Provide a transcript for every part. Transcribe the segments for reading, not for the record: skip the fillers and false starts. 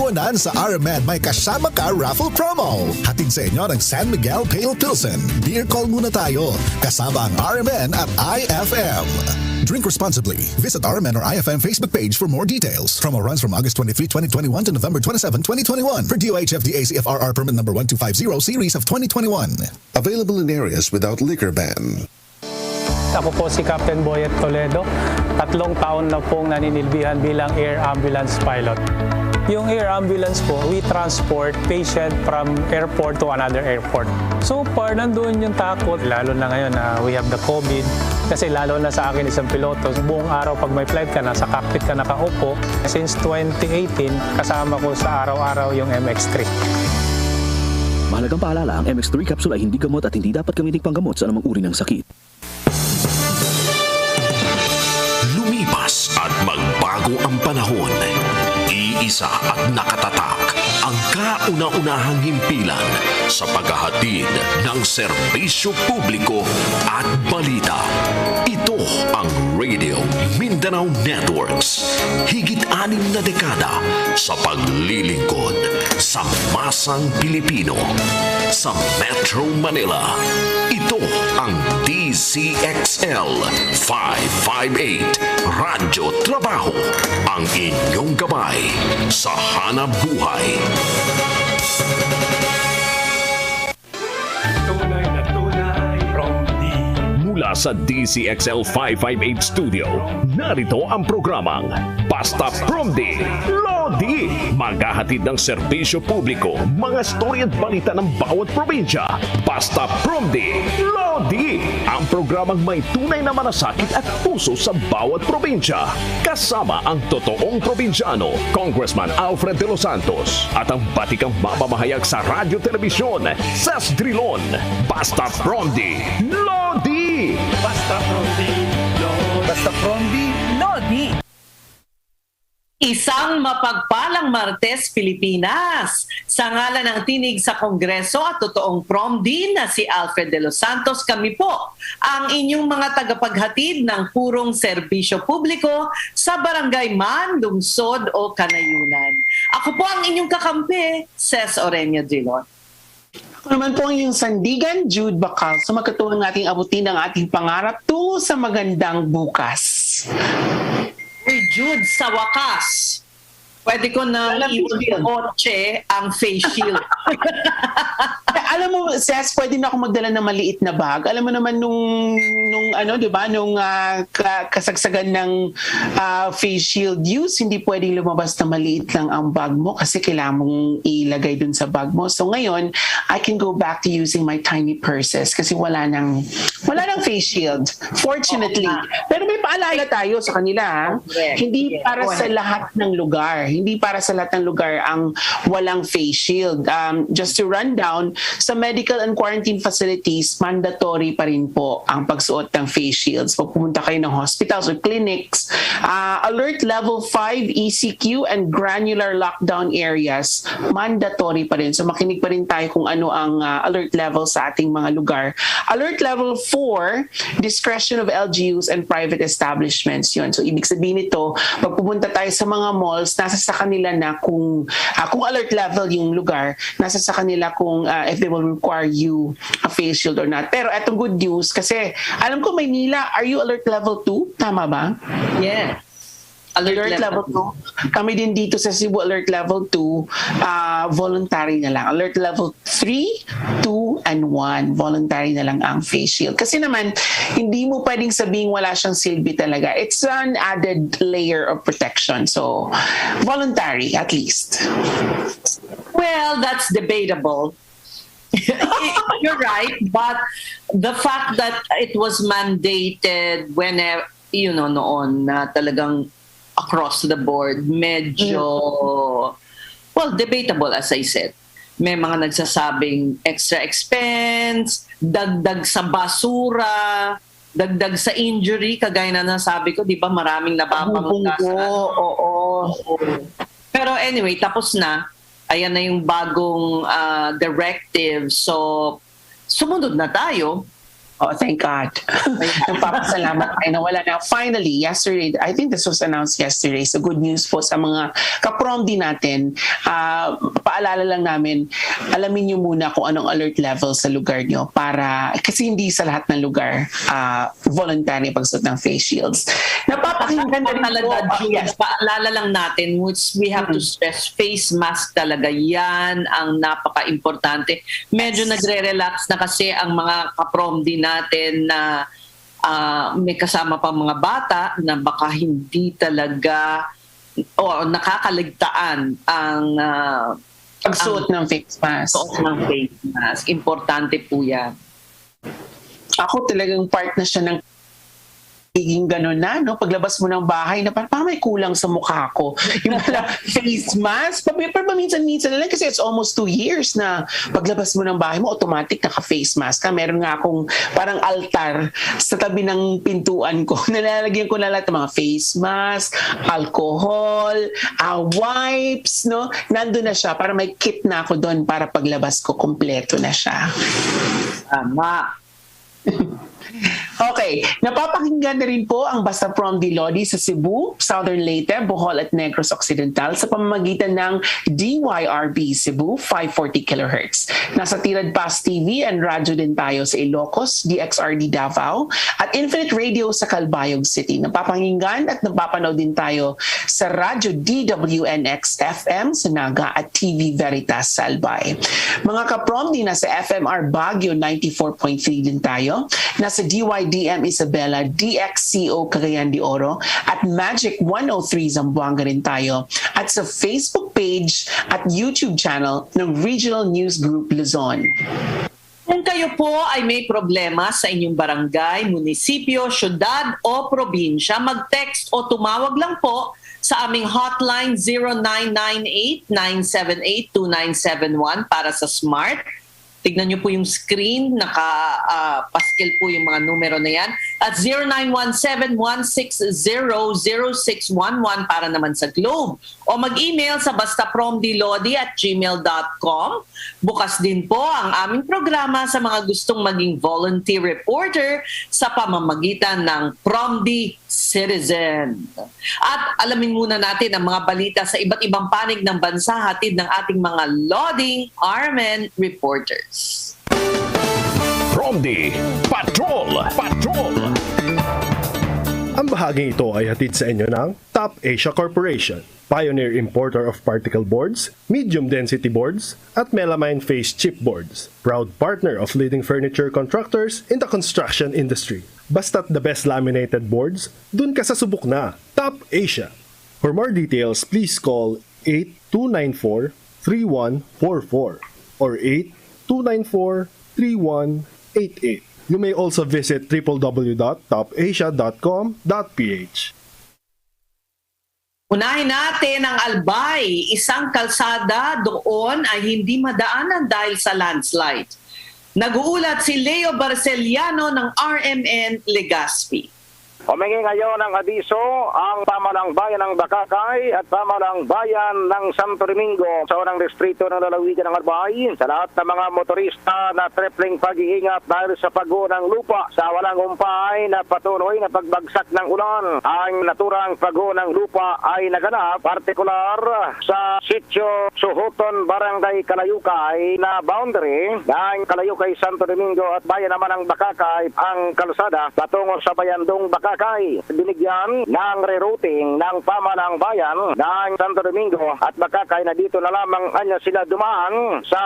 Tawanan sa RMN may kasama ka raffle promo. Hatid sa inyo ng San Miguel Pale Pilsen. Beer call muna tayo. Kasama ang RMN at IFM. Drink responsibly. Visit RMN or IFM Facebook page for more details. Promo runs from August 23, 2021 to November 27, 2021 for DOH FDA CFRR permit number 1250 series of 2021. Available in areas without liquor ban. Ako po si Captain Boyet Toledo. 3 taon na pong naninilbihan bilang air ambulance pilot. Yung air ambulance po, we transport patient from airport to another airport. So far, nandun yung takot. Lalo na ngayon na we have the COVID. Kasi lalo na sa akin isang piloto, buong araw pag may flight ka, nasa cockpit ka nakaupo. Since 2018, kasama ko sa araw-araw yung MX3. Mahalagang paalala, ang MX3 capsule ay hindi gamot at hindi dapat gamitin panggamot sa anumang uri ng sakit. Lumipas at magbago ang panahon. Iisa at nakatatak ang kauna-unahang himpilan sa paghahatid ng serbisyo publiko at balita. Ito ang Radio Mindanao Networks. Higit 6 na dekada sa paglilingkod sa masang Pilipino. Sa Metro Manila, ito ang DCXL 558 Radyo Trabaho, ang inyong gabay sa hanap buhay. Tunay na tunay from Mula sa DCXL 558 Studio, narito ang programang Basta Promdi Lodi. Maghahatid ng serbisyo publiko, mga story at balita ng bawat probinsya. Basta Promdi Lodi. Ang programang may tunay na malasakit at puso sa bawat probinsya. Kasama ang totoong probinsyano, Congressman Alfred de los Santos, at ang batikang mamamahayag sa radyo telebisyon, Ses Drilon. Basta Promdi Lodi. Basta Promdi Lodi. Basta Promdi Lodi. Isang mapagpalang Martes, Pilipinas. Sa ngalan ng tinig sa Kongreso at totoong Promdi na si Alfred de los Santos, kami po ang inyong mga tagapaghatid ng purong serbisyo publiko sa barangay man, lungsod o kanayunan. Ako po ang inyong kakampi, Ses Orenia Drilon. Ako naman po ang inyong sandigan, Jude Bacal. So magkatuwang nating abutin ang ating pangarap tungo sa magandang bukas. Uy, Jude, sa wakas, pwede ko na i-otche ang face shield. Alam mo, Ses, pwede na ako magdala ng maliit na bag. Alam mo naman nung ano, 'di ba, nung kasagsagan ng face shield use, hindi pwedeng lumabas na maliit lang ang bag mo kasi kailangan mong ilagay dun sa bag mo. So ngayon, I can go back to using my tiny purses kasi wala nang face shield. Fortunately. Pero may paalala tayo sa kanila, ha? Hindi para sa lahat ng lugar. Hindi para sa lahat ng lugar ang walang face shield. Just to run down, sa medical and quarantine facilities, mandatory pa rin po ang pagsuot ng face shields. Pag pumunta kayo ng hospitals or clinics, alert level 5 ECQ and granular lockdown areas, mandatory pa rin. So makinig pa rin tayo kung ano ang alert level sa ating mga lugar. Alert level 4, discretion of LGUs and private establishments. Yun. So ibig sabihin nito, pag pupunta tayo sa mga malls, nasa sa kanila na kung alert level yung lugar, nasa sa kanila kung if they will require you a face shield or not. Pero etong good news kasi alam ko Maynila, are you alert level 2? Tama ba? Yeah. Alert level 2. Kami din dito sa Cebu, alert level 2, voluntary na lang. Alert level 3, 2, and 1, voluntary na lang ang face shield. Kasi naman, hindi mo pwedeng sabing wala siyang silbi talaga. It's an added layer of protection. So, voluntary at least. Well, that's debatable. You're right, but the fact that it was mandated whenever, noon na talagang across the board, medyo, well, debatable as I said. May mga nagsasabing extra expense, dagdag sa basura, dagdag sa injury, kagaya na nasabi ko, di ba maraming nababanggasan. Oo. Pero anyway, tapos na. Ayan na yung bagong directive. So, sumunod na tayo. Oh, thank God. Nagpapasalamat tayo na wala na. Finally, yesterday, I think this was announced yesterday, so good news po sa mga ka-prom-D natin. Paalala lang namin, alamin nyo muna kung anong alert level sa lugar nyo para, kasi hindi sa lahat ng lugar voluntary pagsuot ng face shields. Napapakinggan na rin po. Yes. Paalala lang natin, which we have to stress, face mask talaga. Yan ang napaka-importante. Medyo nagre-relax na kasi ang mga ka-prom-D natin na may kasama pa mga bata na baka hindi talaga o nakakaligtaan ang pagsuot ng face mask. Pagsuot ng face mask. Importante po yan. Ako talagang part na siya ng higing gano'n na, no? Paglabas mo ng bahay na parang may kulang sa mukha ko. Yung pala face mask, pero minsan-minsan na lang kasi it's almost 2 years na paglabas mo ng bahay mo, automatic naka-face mask ka. Meron nga akong parang altar sa tabi ng pintuan ko. Nalalagyan ko na lahat ng mga face mask, alcohol, wipes, no? Nandun na siya, para may kit na ako doon para paglabas ko, kompleto na siya. Tama. Okay, napapakinggan na rin po ang Basta Prom-D Lodi sa Cebu, Southern Leyte, Bohol at Negros Occidental sa pamamagitan ng DYRB Cebu 540 kHz. Nasa Tirad Pass TV and radyo din tayo sa Ilocos, DXRD Davao at Infinite Radio sa Calbayog City. Napapakinggan at napapanood din tayo sa radyo DWNX FM sa Naga at TV Veritas sa Albay. Mga ka-Prom-D, nasa FMR Baguio 94.3 din tayo. Nasa DYDM Isabela, DXCO Cagayan de Oro at Magic 103 Zamboanga rin tayo. At sa Facebook page at YouTube channel ng Regional News Group Luzon. Kung kayo po ay may problema sa inyong barangay, munisipyo, syudad o probinsya, mag-text o tumawag lang po sa aming hotline 0998-978-2971 para sa Smart. Tignan nyo po yung screen, naka-paskil po yung mga numero na yan. At 0917-160-0611 para naman sa Globe. O mag-email sa bastapromdlodi@gmail.com. Bukas din po ang aming programa sa mga gustong maging volunteer reporter sa pamamagitan ng Prom-D Citizen. At alamin muna natin ang mga balita sa iba't ibang panig ng bansa, hatid ng ating mga Loding RMN reporters. Prom-D Patrol! Ang bahaging ito ay hatid sa inyo ng Top Asia Corporation, pioneer importer of particle boards, medium density boards, at melamine face chipboards. Proud partner of leading furniture contractors in the construction industry. Basta't the best laminated boards, dun ka sa subok na. Top Asia. For more details, please call 8294-3144 or 8294-3188. You may also visit www.topasia.com.ph. Unahin natin ang Albay. Isang kalsada doon ay hindi madaanan dahil sa landslide. Nag-uulat si Leo Barceliano ng RMN Legazpi. Humingi ngayon ng abiso ang pamahalang bayan ng Bakakay at pamahalang bayan ng Santo Domingo sa unang distrito ng lalawigan ng Albay sa lahat ng mga motorista na tripling pag-iingat dahil sa pagguho ng lupa sa walang umpay na patuloy na pagbagsak ng ulan. Ang naturang pagguho ng lupa ay naganap partikular sa sitio Suhuton, Barangay Kalayukay na boundary ng Kalayukay, Santo Domingo at bayan naman ng Bakakay ang kalsada patungo sa Bayandong Bakakay. Binigyan ng rerouting ng pamahalang bayan ng Santo Domingo at Bakakay na dito na lamang anya sila dumaan sa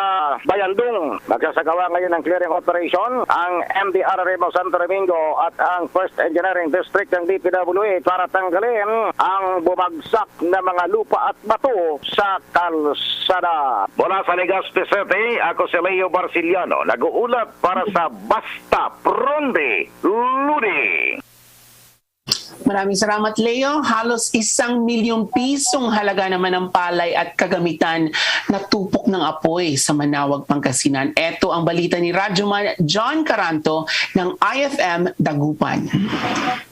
Bayandong. Magsasagawa ngayon ng clearing operation ang MDR Remo Santo Domingo at ang First Engineering District ng DPWH para tanggalin ang bumagsak na mga lupa at bato sa kalsada. Mula sa Legazpi City, ako si Leo Barceliano, nag-uulat para sa Basta Prom-D Lodi. Maraming salamat, Leo. Halos 1 milyong pisong halaga naman ng palay at kagamitan na tupok ng apoy sa Manawag, Pangasinan. Ito ang balita ni Radyoman John Caranto ng IFM Dagupan.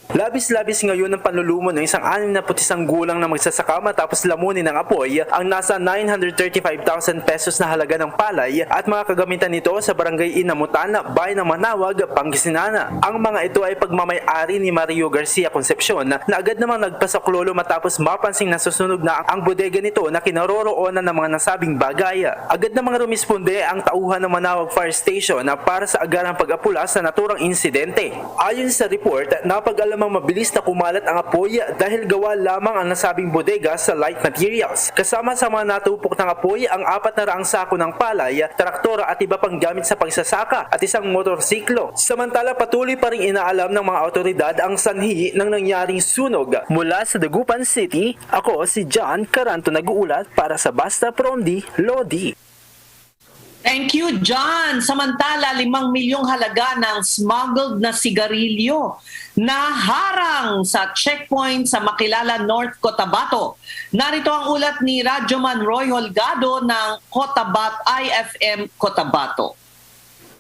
Labis-labis ngayon ang panlulumo ng isang 61 gulang na magsasaka matapos lamunin ng apoy ang nasa 935,000 pesos na halaga ng palay at mga kagamitan nito sa barangay Inamutan, bayan ng Manawag, Pangasinan. Ang mga ito ay pagmamay-ari ni Mario Garcia Concepcion na agad namang nagpasaklolo matapos mapansing nasusunog na ang bodega nito na kinaroroonan ng mga nasabing bagay. Agad namang rumisponde ang tauhan ng Manawag Fire Station para sa agarang pag-apula sa naturang insidente. Ayon sa report, napag-alamang mabilis na kumalat ang apoy dahil gawa lamang ang nasabing bodega sa light materials. Kasama sa mga natupok ng apoy ang 400 sako ng palay, traktora at iba pang gamit sa pagsasaka at isang motorsiklo. Samantala patuloy pa rin inaalam ng mga otoridad ang sanhi ng nangyaring sunog. Mula sa Dagupan City, ako si John Caranto nag-uulat para sa Basta Promdi, Lodi. Thank you, John. Samantala, 5 milyong halaga ng smuggled na sigarilyo na harang sa checkpoint sa Makilala North, Cotabato. Narito ang ulat ni Radyoman Roy Holgado ng Cotabato IFM Cotabato.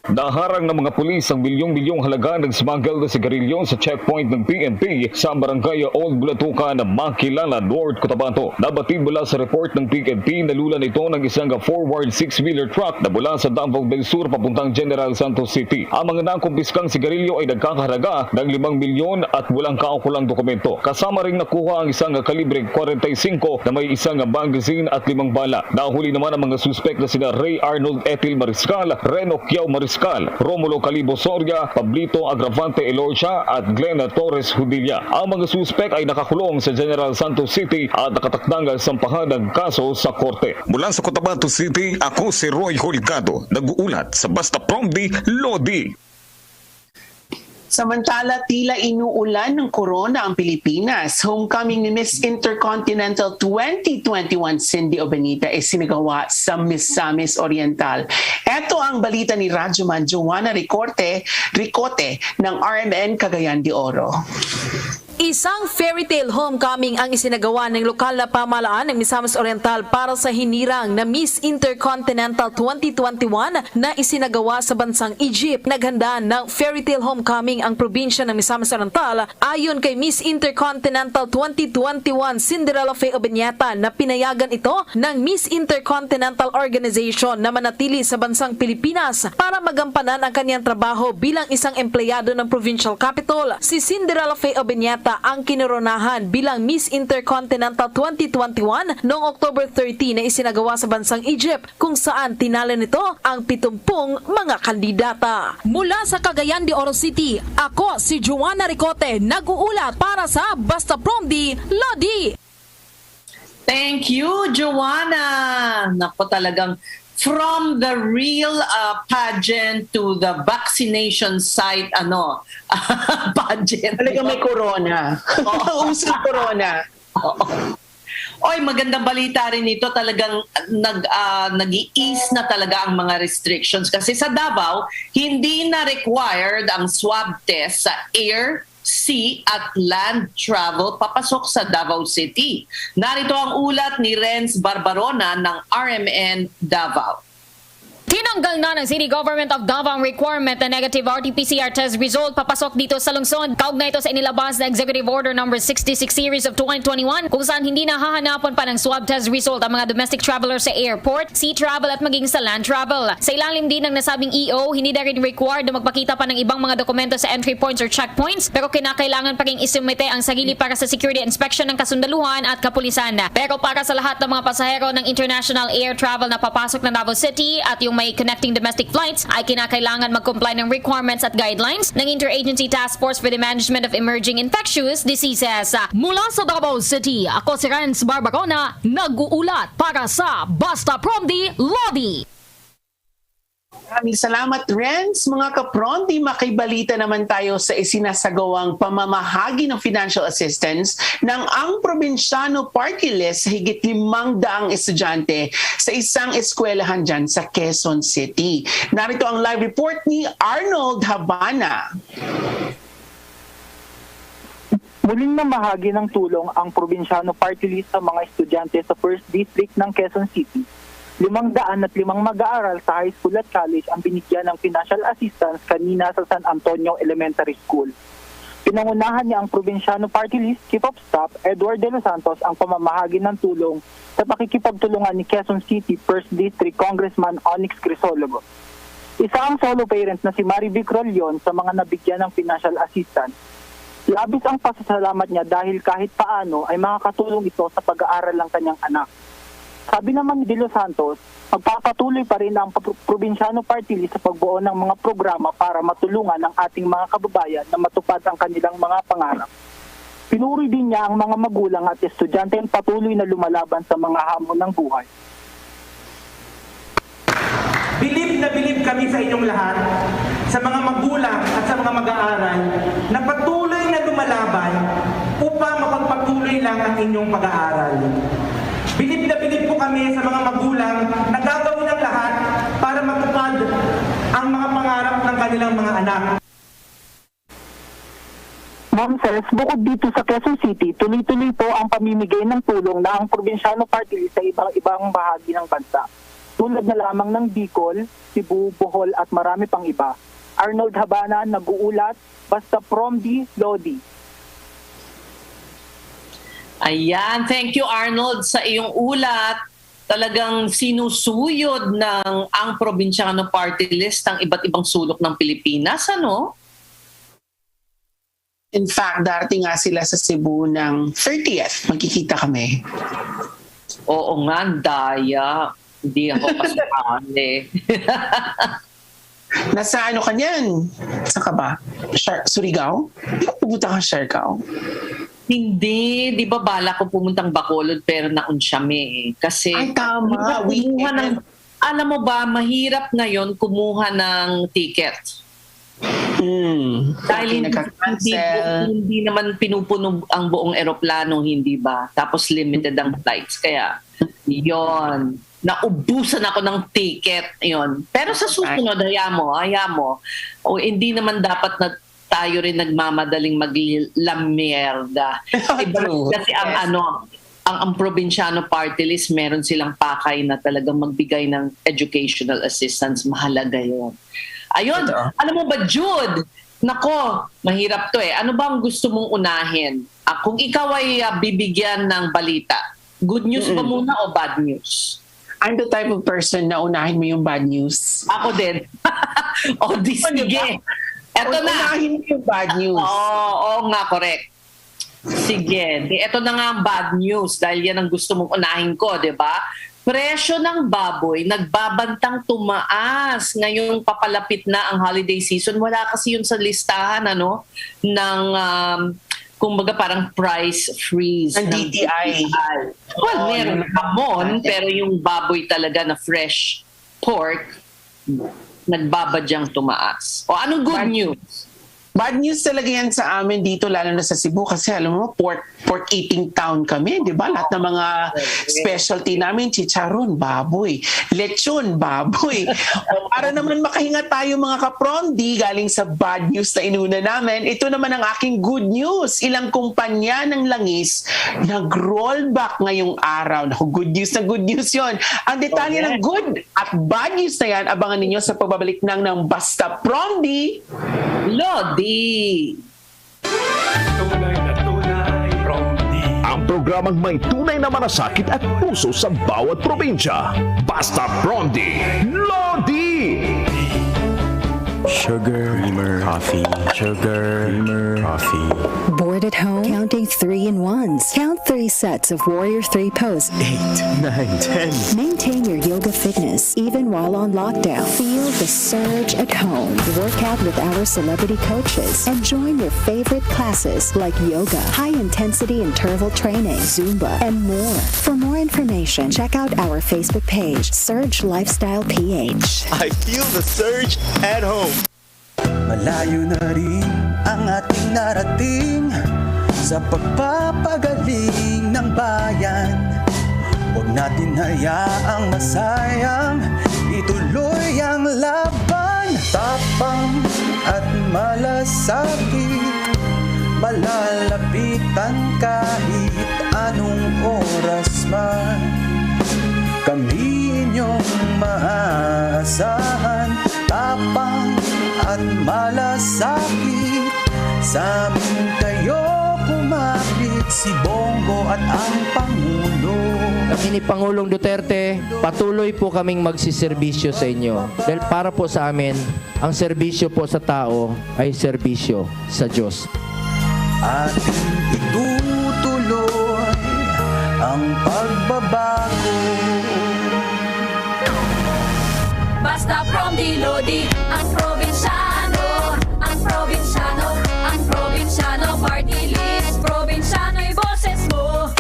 Naharang ng mga pulis ang milyong-milyong halaga ng smuggled na sigarilyo sa checkpoint ng PNP sa barangay Old Bulatucan, Makilala, North Cotabato. Nabatid mula sa report ng PNP na lulan ito ng isang forward 6-wheeler truck na mula sa Davao del Sur papuntang General Santos City. Ang mga nakumpiskang sigarilyo ay nagkakahalaga ng 5 milyon at walang kaukulang dokumento. Kasama ring nakuha ang isang kalibre 45 na may isang magazine at 5 bala. Nahuli naman ang mga suspek na sina Ray Arnold Etil Mariscal, Reno Kiao Mariscal, Romulo Calibo Soria, Pablito Agravante Elorcia at Glenn Torres Hudilla. Ang mga suspek ay nakakulong sa General Santos City at nakatakdang sampahan ng kaso sa korte. Mula sa Cotabato City, ako si Roy Holgado, nag-uulat sa Basta Promdi, Lodi. Samantala, tila inuulan ng corona ang Pilipinas. Homecoming ni Miss Intercontinental 2021 Cindy Obenita ay sinagawa sa Misamis Oriental. Ito ang balita ni Radyoman Joanna Ricote ng RMN Cagayan de Oro. Isang fairy tale homecoming ang isinagawa ng lokal na pamahalaan ng Misamis Oriental para sa hinirang na Miss Intercontinental 2021 na isinagawa sa bansang Egypt. Naghanda ng fairy tale homecoming ang probinsya ng Misamis Oriental ayon kay Miss Intercontinental 2021 Cinderella Faye Obeñata na pinayagan ito ng Miss Intercontinental Organization na manatili sa bansang Pilipinas para magampanan ang kanyang trabaho bilang isang empleyado ng provincial capital. Si Cinderella Faye Obeñata ang kinoronahan bilang Miss Intercontinental 2021 noong October 30 na isinagawa sa bansang Egypt kung saan tinalo nito ang 70 mga kandidata. Mula sa Cagayan de Oro City, ako si Joanna Ricote nag-uulat para sa Basta Promdi, Lodi. Thank you, Joanna. Naku, talagang from the real pageant to the vaccination site, pageant. Talagang may corona. Usong corona. Oy, magandang balita rin ito. Talagang nag-i-ease na talaga ang mga restrictions. Kasi sa Davao, hindi na required ang swab test sa air, sea at land travel papasok sa Davao City. Narito ang ulat ni Renz Barbarona ng RMN Davao. Tinanggal na ng City Government of Davao ang requirement na negative RT-PCR test result papasok dito sa lungsod. Kaugnay ito sa inilabas na Executive Order No. 66 Series of 2021 kung saan hindi na hahanapan pa ng swab test result ang mga domestic travelers sa airport, sea travel at maging sa land travel. Sa ilalim din ng nasabing EO, hindi na rin required na magpakita pa ng ibang mga dokumento sa entry points or checkpoints pero kinakailangan pa rin isumite ang sarili para sa security inspection ng kasundaluhan at kapulisan. Pero para sa lahat ng mga pasahero ng international air travel na papasok ng Davao City at yung may connecting domestic flights ay kinakailangan mag-comply ng requirements at guidelines ng Interagency Task Force for the Management of Emerging Infectious Diseases. Mula sa Davao City, ako si Renz Barbarona, nag-uulat para sa Basta Promdi, Lodi. Maraming salamat, Renz. Mga kaprondi, makibalita naman tayo sa isinasagawang pamamahagi ng financial assistance ng ang probinsyano party list sa higit 500 estudyante sa isang eskwelahan dyan sa Quezon City. Narito ang live report ni Arnold Habana. Muling namahagi ng tulong ang probinsyano party list sa mga estudyante sa 1st District ng Quezon City. 505 mag-aaral sa high school at college ang binigyan ng financial assistance kanina sa San Antonio Elementary School. Pinangunahan niya ang probinsyano party list Chief of Staff Edward De Los Santos ang pamamahagi ng tulong sa pakikipagtulungan ni Quezon City 1st District Congressman Onyx Crisologo. Isa ang solo parent na si Marivic Rollion sa mga nabigyan ng financial assistance. Labis ang pasasalamat niya dahil kahit paano ay makakatulong ito sa pag-aaral ng kanyang anak. Sabi naman ni De Los Santos, magpapatuloy pa rin ang probinsyano party list sa pagbuo ng mga programa para matulungan ang ating mga kababayan na matupad ang kanilang mga pangarap. Pinuri din niya ang mga magulang at estudyante ang patuloy na lumalaban sa mga hamon ng buhay. Bilib na bilib kami sa inyong lahat, sa mga magulang at sa mga mag-aaral na patuloy na lumalaban upang mapagpatuloy lang ang inyong pag-aaral. Bilib na bilib po kami sa mga magulang na gagawin ang lahat para matupad ang mga pangarap ng kanilang mga anak. Ma'am Ses, bukod dito sa Quezon City, tuloy-tuloy po ang pamimigay ng tulong na ang probinsyano party list sa ibang bahagi ng bansa. Tulad na lamang ng Bicol, Cebu, Bohol at marami pang iba. Arnold Habana, nag-uulat, basta Promdi, Lodi. Ayan, thank you Arnold sa iyong ulat. Talagang sinusuyod ng ang probinsyano party list ang iba't ibang sulok ng Pilipinas, ano? In fact, darating nga sila sa Cebu ng 30th. Magkikita kami. Oo nga, daya. Hindi ako kasali. Nasa ano ka niyan? Saan ka ba? Surigao? Hindi ko pumunta ka Siargao. Hindi, di ba bala ko pumuntang Bacolod pero naunsyame eh. Kasi ay tama, alam mo ba, mahirap ngayon kumuha ng ticket. Dahil hindi naman pinupuno ang buong eroplano, hindi ba? Tapos limited ang flights. Kaya, yon, naubusan ako ng ticket. Yon. Pero sa susunod, haya mo. O hindi naman dapat na tayo rin nagmamadaling maglamierda. Kasi ang probinsyano party list, meron silang pakay na talagang magbigay ng educational assistance. Mahalaga yun. Ayun, alam mo ba, Jude? Nako, mahirap to eh. Ano ba ang gusto mong unahin? Kung ikaw ay bibigyan ng balita, good news ba muna o bad news? I'm the type of person na unahin mo yung bad news. Ako din. O, sige. Eto na. Unahin mo yung bad news. Oo nga, correct. Sige. Eto na nga ang bad news dahil yan ang gusto mong unahin ko, di ba? Presyo ng baboy nagbabantang tumaas ngayong papalapit na ang holiday season. Wala kasi yun sa listahan ng kumbaga parang price freeze ng DTI. Well, meron hamon pero yung baboy talaga na fresh pork nagbabadyang tumaas. O anong good news? Bad news talaga yan sa amin dito, lalo na sa Cebu kasi alam mo, pork eating town kami, di ba? Lahat ng mga specialty namin, chicharon, baboy, lechon, baboy. O para naman makahinga tayo mga kapromdi galing sa bad news na inuna namin, ito naman ang aking good news. Ilang kumpanya ng langis nag-rollback ngayong araw. Naku, good news na good news yon. Ang detalye ng good at bad news na yan, abangan ninyo sa pagbabalik ng Basta Promdi Lodi. Tunay na tunay, Promdi. Ang programang may tunay na malasakit at puso sa bawat probinsya. Basta Promdi Lodi! Sugar, creamer, coffee. Sugar, creamer, coffee. Bored at home? Counting 3 in 1s. Count 3 sets of Warrior 3 pose. 8, 9, 10. Maintain your yoga fitness even while on lockdown. Feel the surge at home. Work out with our celebrity coaches and join your favorite classes like yoga, high-intensity interval training, Zumba, and more. For more information, check out our Facebook page, Surge Lifestyle PH. I feel the surge at home. Malayo na rin ang ating narating sa pagpapagaling ng bayan. Huwag natin hayaang masayang ituloy ang laban. Tapang at malasakit, malalapitan kahit anong oras man. Kami inyong maaasahan, tapang at malasakit sa amin kayo kumapit, si Bongo at ang Pangulo. Kami ni Pangulong Duterte, patuloy po kaming magsiservisyo sa inyo. Dahil para po sa amin, ang serbisyo po sa tao ay serbisyo sa Diyos. Ating itutuloy ang pagbabago. Basta from Lodi, ang probinsyano, ang probinsyano, ang probinsyano party list. Probinsyano'y boses mo.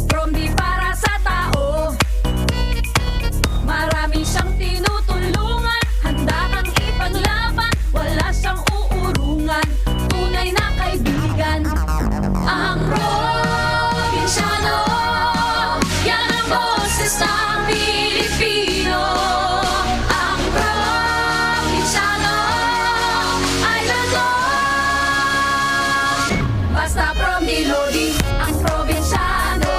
From di para sa tao. Marami siyang tinutulungan, handa kang ipaglaban, wala siyang uurungan, tunay na kaibigan. Ang probinsyano, yan ang boses ng Pilipino. Ang probinsyano ay lagot. Basta from Lodi, ang probinsyano,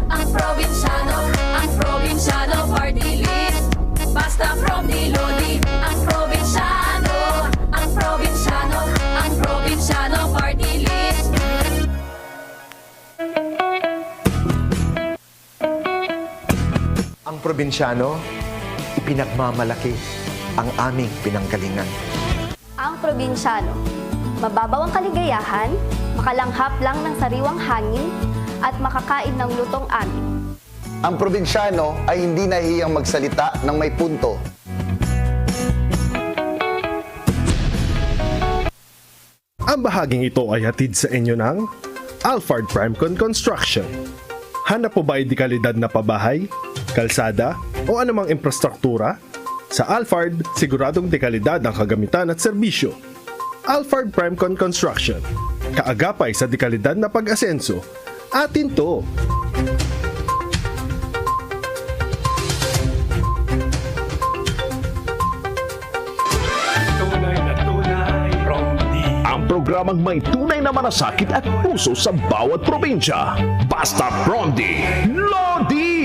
ang probinsyano, ang probinsyano party list. Basta from Lodi, ang probinsyano, ang probinsyano, ang probinsyano party list. Ang probinsyano, ipinagmamalaki ang aming pinanggalingan. Ang probinsyano, mababaw ang kaligayahan, makalanghap lang ng sariwang hangin, at makakain ng lutong amin. Ang probinsyano ay hindi nahihiyang magsalita ng may punto. Ang bahaging ito ay hatid sa inyo ng Alphard Primecon Construction. Hanap po ba ay dekalidad na pabahay, kalsada o anumang infrastruktura? Sa Alphard, siguradong dekalidad ang kagamitan at serbisyo. Alphard Primecon Construction. Kaagapay sa dekalidad na pag-asenso. Atin to! Ang programang may tunay na malasakit at puso sa bawat probinsya. Basta Prondi Lodi!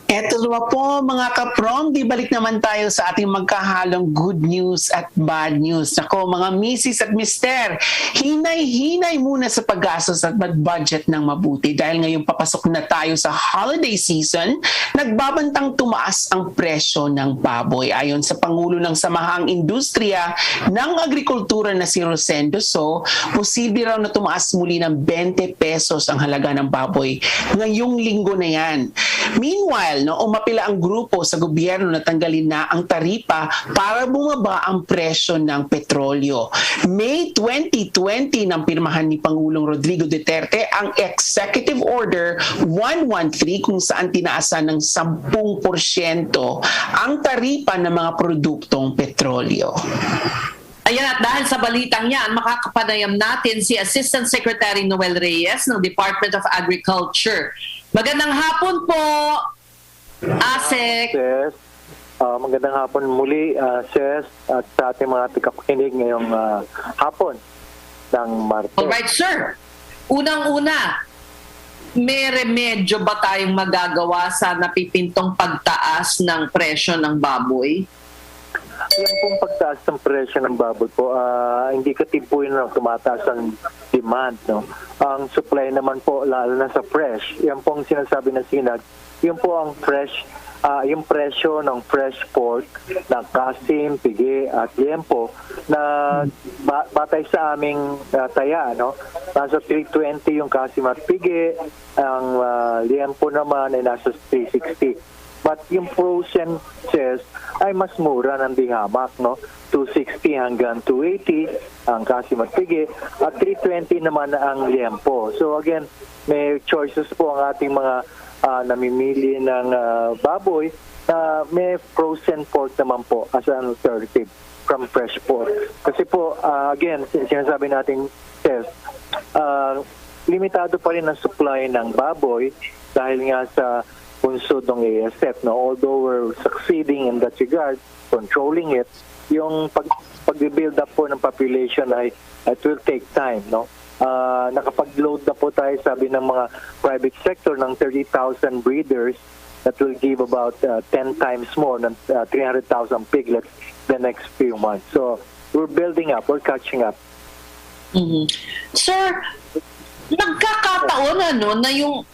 Eto naman po mga kaprom, di balik naman tayo sa ating magkahalong good news at bad news. Ako mga misis at mister, hinay-hinay muna sa paggastos at mag-budget ng mabuti dahil ngayon papasok na tayo sa holiday season, nagbabantang tumaas ang presyo ng baboy. Ayon sa Pangulo ng Samahang Industriya ng Agrikultura na si Rosendo So, posible raw na tumaas muli ng 20 pesos ang halaga ng baboy ngayong linggo na yan. Meanwhile, umapila ang grupo sa gobyerno na tanggalin na ang taripa para bumaba ang presyo ng petrolyo. May 2020 nang pirmahan ni Pangulong Rodrigo Duterte ang Executive Order 113 kung saan tinaasan ng 10% ang taripa ng mga produktong petrolyo. Ayan, at dahil sa balitang yan, makakapanayam natin si Assistant Secretary Noel Reyes ng Department of Agriculture. Magandang hapon po, ASEC. Yes. Magandang hapon muli, Ses, at sa ating mga tikakinig ngayong hapon ng Martes. Alright, sir. Unang-una, may remedyo ba tayong magagawa sa napipintong pagtaas ng presyo ng baboy? Yan pong pagtaas ng presyo ng baboy po, hindi katipuin na tumataas ang demand. No? Ang supply naman po, lalo na sa fresh, yan po ang sinasabi ng SINAG, yun po ang fresh, yung presyo ng fresh pork, ng kasim, pigi at liempo na batay sa aming taya. No? Nasa 320 yung kasim at pigi, ang liempo naman ay nasa 360. But yung frozen says ay mas mura ng dihamak, no? 260 hanggang 280 ang kasim at pigi at 320 naman ang liempo. So again, may choices po ang ating mga namimili ng baboy na may frozen pork naman po as an alternative from fresh pork. Kasi po, again, sinasabi natin, says, limitado pa rin ang supply ng baboy dahil nga sa punsod ng ASF. No? Although we're succeeding in that regard, controlling it, yung pag-build up po ng population ay it will take time. No? Nakapag-load na po tayo, sabi ng mga private sector, ng 30,000 breeders that will give about 10 times more than 300,000 piglets the next few months. So we're building up, we're catching up. Sir, nagkakataon na yung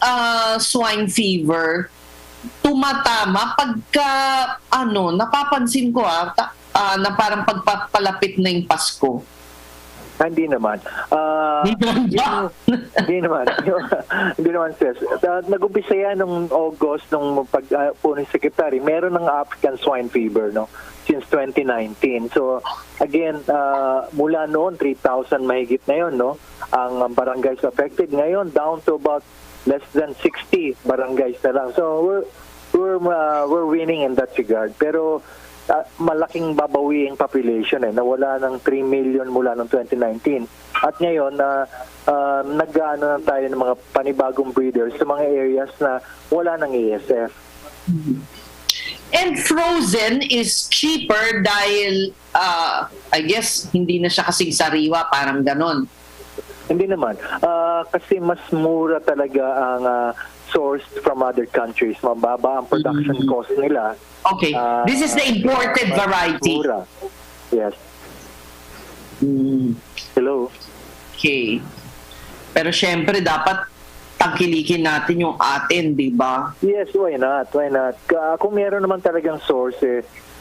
swine fever tumatama pagka napapansin ko na parang pagpapalapit na yung Pasko. Hindi naman. Hindi naman. Hindi naman, sis. Nag-umpisa yan noong August, nung po ng secretary, meron ng African swine fever, no? Since 2019. So, again, mula noon, 3,000 mahigit na yun, no? Ang barangays affected. Ngayon, down to about less than 60 barangays na lang. So, we're winning in that regard. Pero, malaking babawiing population nawala ng 3 million mula noong 2019 at ngayon nag-aano na tayo ng mga panibagong breeders sa mga areas na wala ng ASF. And frozen is cheaper dahil I guess hindi na siya kasing sariwa, parang ganon. Hindi naman, kasi mas mura talaga ang sourced from other countries. Mababa ang production cost nila. Okay. This is the imported variety. Mura. Yes. Hello. Okay. Pero syempre dapat tangkilikin natin yung atin, di ba? Yes, why not? Why not? Kung meron naman talagang source,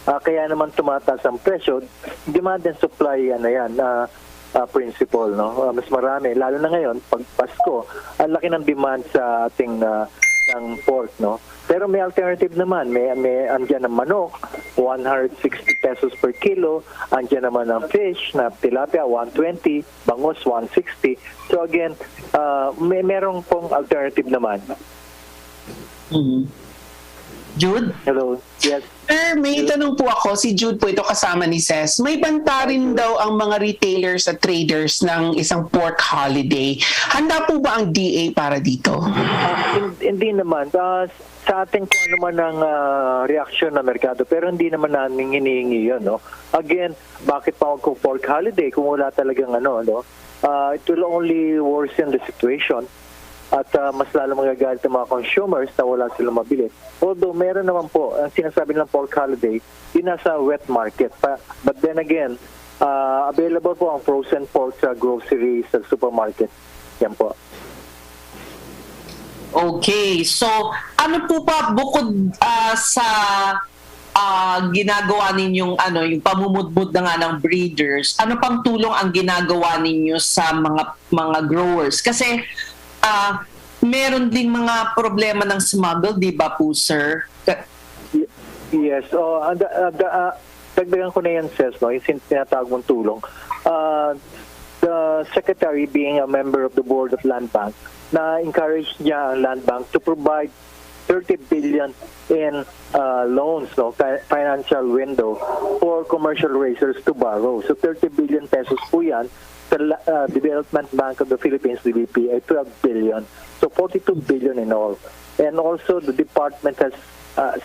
kaya naman tumataas ang presyo, demand and supply principle, no? Mas marami, lalo na ngayon, pag Pasko, ang laki ng demand sa ating ng pork, no? Pero may alternative naman, may andyan ng manok, 160 pesos per kilo, andyan naman ng fish na tilapia, 120, bangus, 160. So again, merong pong alternative naman. Jude? Hello. Yes. Sir, may tanong po ako. Si Jude po ito kasama ni Ces. May banta rin daw ang mga retailers at traders ng isang pork holiday. Handa po ba ang DA para dito? Hindi naman. Sa atin kung ano man ang reaksyon ng merkado, pero hindi naman namin hinihingi yun. No? Again, bakit pa mag-pork holiday kung wala talagang it will only worsen the situation. At mas lalo magagalit ang mga consumers na wala silang mabili. Although meron naman po, ang sinasabi ng pork holiday, yun nasa wet market. But then again, available po ang frozen pork sa groceries, sa supermarket. Yan po. Okay, so ano po pa bukod sa ginagawa ninyong yung pamumudmud na nga ng breeders, ano pang tulong ang ginagawa ninyo sa mga growers? Kasi meron ding mga problema ng smuggle, di ba po, sir? Yes. Dagdagan ko na yan, Ces, no? Yung tinatawag mong tulong. The secretary, being a member of the board of Land Bank, na-encourage niya ang Land Bank to provide 30 billion in loans, no, financial window for commercial raisers to borrow. So 30 billion pesos po yan. The Development Bank of the Philippines, DBP, ay 12 billion. So 42 billion in all. And also the department has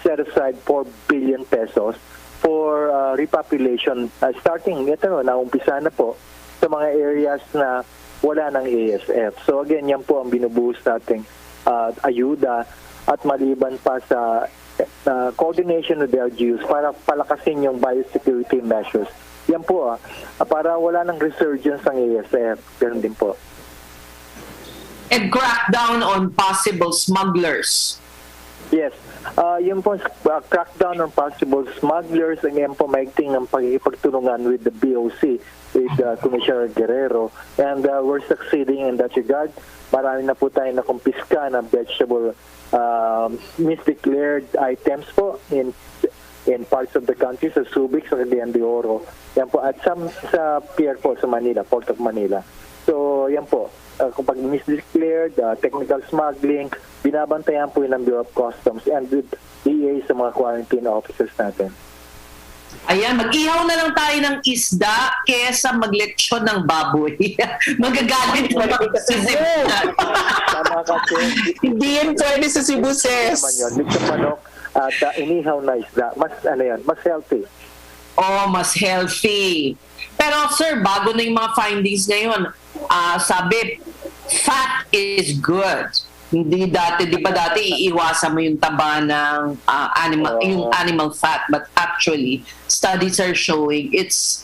set aside 4 billion pesos for repopulation starting, naumpisa na po sa mga areas na wala ng ASF. So again, yan po ang binubuhos nating ayuda at maliban pa sa coordination with the LGUs para palakasin yung biosecurity measures. Yan po para wala ng resurgence ng ASF. Ganun din po. And crack down on possible smugglers. Yes. Yun po, crackdown on possible smugglers, and yan po maigting ng pagkikipagtulungan with the BOC, with Commissioner Guerrero. And we're succeeding in that regard. Marami na po tayo nakumpiska na vegetable misdeclared items po in parts of the country, sa Subic, sa Cagayan de Oro. Yan po. At sa pier po sa Manila, Port of Manila. So, yan po. Kapag misdeclared, technical smuggling, binabantayan po yun ng Bureau of Customs and with DA sa mga quarantine officers natin. Ayan, mag-ihaw na lang tayo ng isda kesa magletsyon ng baboy. Magagalit mo sa Cebu. Hindi yan pwede sa Cebu, Ces. Lechon manok at inihaw na isda. Mas healthy. Oh, mas healthy. Pero sir, bago na yung mga findings ngayon, sabi, fat is good. Hindi dati, di ba dati iiwasan mo yung taba ng yung animal fat, but actually studies are showing it's,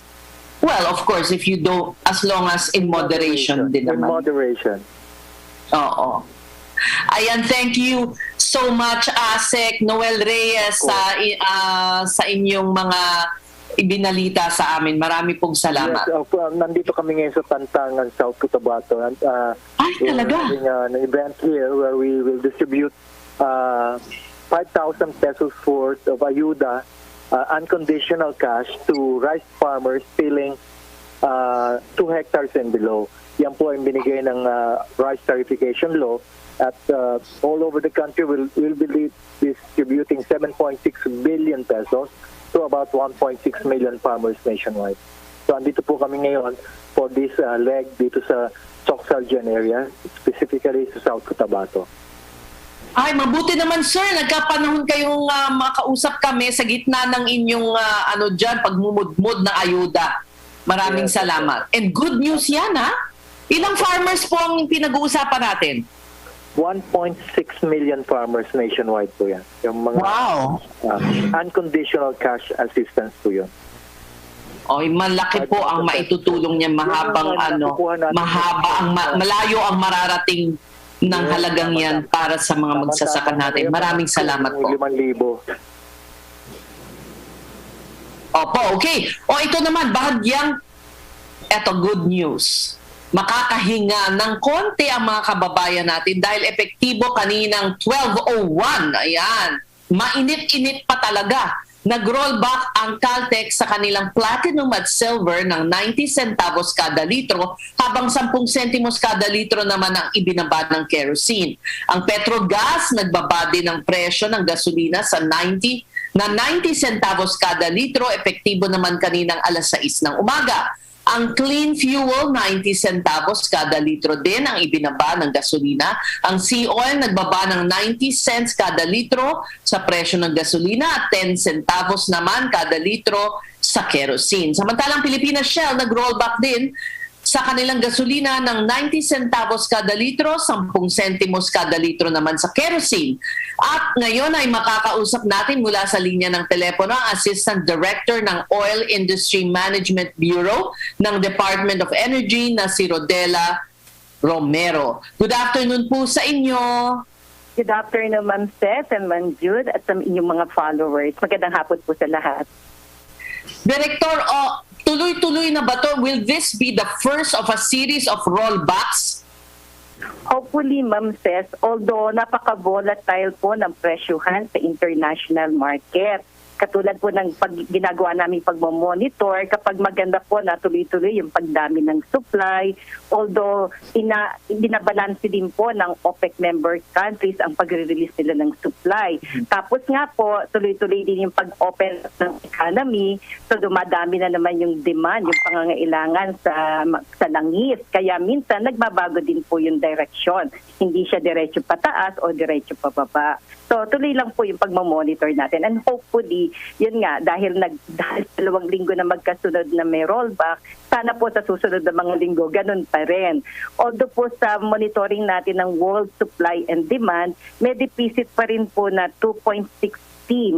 well, of course, if you don't, as long as in moderation din naman. In moderation. Oo. Ayan, thank you so much, Asek Noel Reyes, sa inyong mga ibinalita sa amin. Marami pong salamat. Yes, nandito kami ngayon sa Tantangan, South Cotabato. Ay, talaga? We're having an event here where we will distribute 5,000 pesos worth of ayuda, unconditional cash to rice farmers filling 2 hectares and below. Yan po ang binigay ng rice tarification law at all over the country we'll be distributing 7.6 billion pesos to about 1.6 million farmers nationwide. So andito po kami ngayon for this leg dito sa Soxalgen area, specifically sa South Cotabato. Ay, mabuti naman, sir. Nagkapanahon kayong makausap kami sa gitna ng inyong pagmumudmud ng ayuda. Maraming salamat. And good news yan, ha? Ilang farmers po ang pinag-uusapan natin? 1.6 million farmers nationwide po yan. Yung mga unconditional cash assistance po yun. Oy, malaki po ang maitutulong niya, malayo ang mararating ng halagang yan para sa mga magsasaka natin. Maraming salamat po. 5,000. Opo, okay. O ito naman, good news. Makakahinga ng konti ang mga kababayan natin dahil epektibo kaninang 12:01. Ayan. Mainit-init pa talaga. Nag-rollback ang Caltex sa kanilang platinum at silver ng 90 centavos kada litro habang 10 sentimos kada litro naman ang ibinaba ng kerosene. Ang Petrogas nagbaba din ng presyo ng gasolina sa 90 centavos kada litro, epektibo naman kaninang alas 6 ng umaga. Ang clean fuel, 90 centavos kada litro din ang ibinaba ng gasolina. Ang sea oil nagbaba ng 90 cents kada litro sa presyo ng gasolina at 10 centavos naman kada litro sa kerosene. Samantalang Pilipinas Shell nag-rollback din sa kanilang gasolina ng 90 centavos kada litro, 10 sentimos kada litro naman sa kerosene. At ngayon ay makakausap natin mula sa linya ng telepono ang Assistant Director ng Oil Industry Management Bureau ng Department of Energy na si Rodela Romero. Good afternoon po sa inyo. Good afternoon, Ma'am Seth and Ma'am Jude at sa inyong mga followers. Magandang hapon po sa lahat. Director, tuloy-tuloy na ba to? Will this be the first of a series of rollbacks? Hopefully, Ma'am Seth, although napaka-volatile po ng presyuhan sa international market. Katulad po ng ginagawa namin pagmamonitor, kapag maganda po na tuloy-tuloy yung pagdami ng supply, although binabalanse din po ng OPEC member countries ang pagre-release nila ng supply. Tapos nga po, tuloy-tuloy din yung pag-open ng economy, so dumadami na naman yung demand, yung pangangailangan sa langis. Kaya minsan nagbabago din po yung direksyon. Hindi siya diretso pataas o diretso pababa. So tuloy lang po yung pagmamonitor natin. And hopefully, yun nga, dahil 2 linggo na magkasunod na may rollback, sana po sa susunod na mga linggo, ganun pa rin. Although po sa monitoring natin ng world supply and demand, may deficit pa rin po na 2.60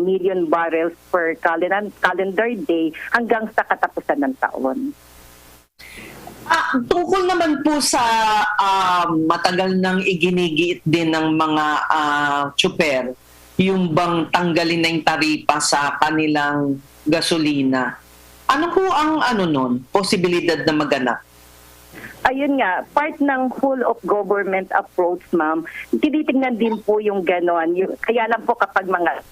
million barrels per calendar day hanggang sa katapusan ng taon. Tungkol naman po sa matagal nang iginigiit din ng mga tsuper, yung bang tanggalin na yung taripa sa kanilang gasolina. Ano po ang posibilidad na maganap? Ayun nga, part ng full of government approach, ma'am, tinitingnan din po yung ganon. Kaya lang po kapag mga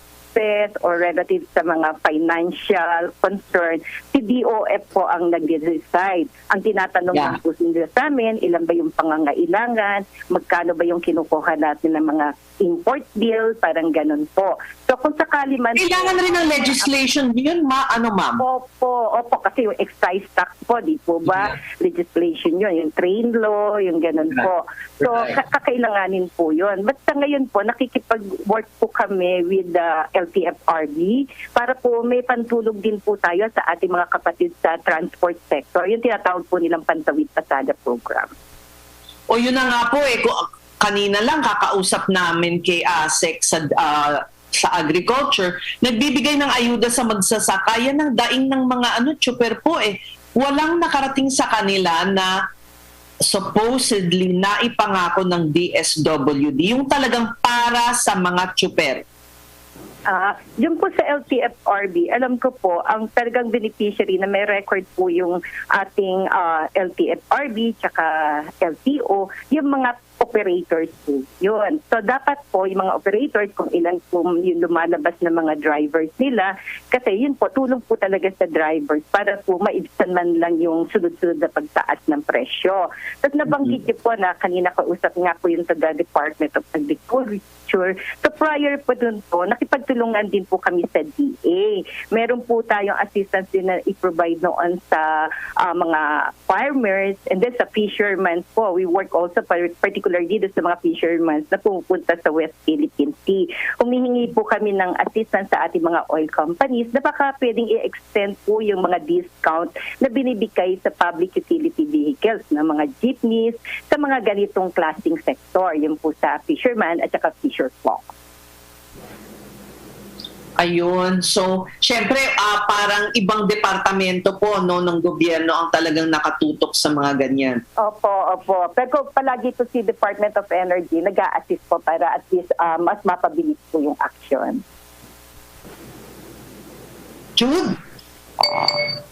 or relative sa mga financial concern, si DOF po ang nag-decide. Ang tinatanong lang po nila sa amin, ilan ba yung pangangailangan, magkano ba yung kinukuha natin ng mga import bill, parang ganun po. So kung sakali man... Kailangan rin ng legislation yun, ma'am? Opo, kasi yung excise tax po, di po ba? Legislation yun, yung train law, yung ganun po. So kakailanganin po yun. But sa ngayon po, nakikipag-work po kami with the LTFRB para po may pantulog din po tayo sa ating mga kapatid sa transport sector. Yung tinatawag po nilang Pantawid Pasada Program. O yun na nga po kanina lang kakausap namin kay ASEC sa agriculture, nagbibigay ng ayuda sa magsasaka. Yan ang daing ng mga tsuper po Walang nakarating sa kanila na supposedly naipangako ng DSWD, yung talagang para sa mga tsuper. Yung po sa LTFRB, alam ko po, ang talagang beneficiary na may record po yung ating LTFRB tsaka LTO, yung mga operators po yun. So dapat po yung mga operators, kung ilan po yung lumalabas na mga drivers nila, kasi yun po, tulong po talaga sa drivers para po maibsan man lang yung sunod-sunod na pagtaas ng presyo. Tapos nabanggit niyo po na kanina kausap nga po yung taga Department of Agriculture. So prior po dun po, nakipagtulungan din po kami sa DA. Meron po tayong assistance din na i-provide noon sa mga farmers and then sa fishermen po. We work also particularly dito sa mga fishermen na pumupunta sa West Philippine Sea. Humihingi po kami ng assistance sa ating mga oil companies na baka pwedeng i-extend po yung mga discount na binibigay sa public utility vehicles na mga jeepneys sa mga ganitong klaseng sektor. Yung po sa fisherman at saka fisher folk. Ayun. So, syempre, parang ibang departamento po ng gobyerno ang talagang nakatutok sa mga ganyan. Opo. Pero palagi to si Department of Energy nag-a-assist po para at least mas mapabilis po yung action. Jude?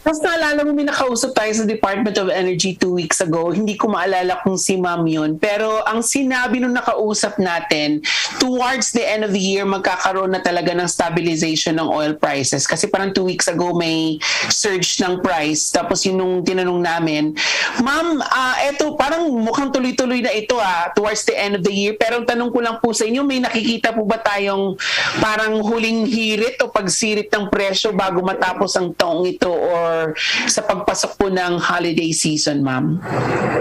Tapos naalala mo, may nakausap tayo sa Department of Energy 2 weeks ago. Hindi ko maalala kung si Ma'am yun. Pero ang sinabi nung nakausap natin, towards the end of the year, magkakaroon na talaga ng stabilization ng oil prices. Kasi parang 2 weeks ago, may surge ng price. Tapos yun nung tinanong namin, Ma'am, eto parang mukhang tuloy-tuloy na ito towards the end of the year. Pero ang tanong ko lang po sa inyo, may nakikita po ba tayong parang huling hirit o pagsirit ng presyo bago matapos ang taong ito or sa pagpasok po ng holiday season, ma'am?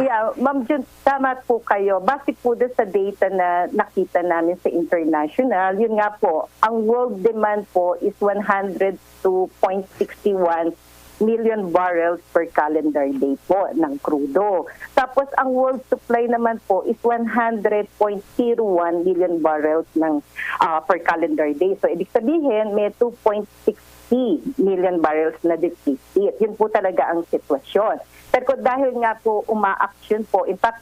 Yeah, ma'am, tama po kayo. Base po doon sa data na nakita namin sa international, yun nga po, ang world demand po is 102.61 million barrels per calendar day po ng crudo. Tapos ang world supply naman po is 100.01 million barrels ng per calendar day. So ibig sabihin may 2.6 million barrels na deficit. Yun po talaga ang sitwasyon. Pero dahil nga po uma-action po, in fact,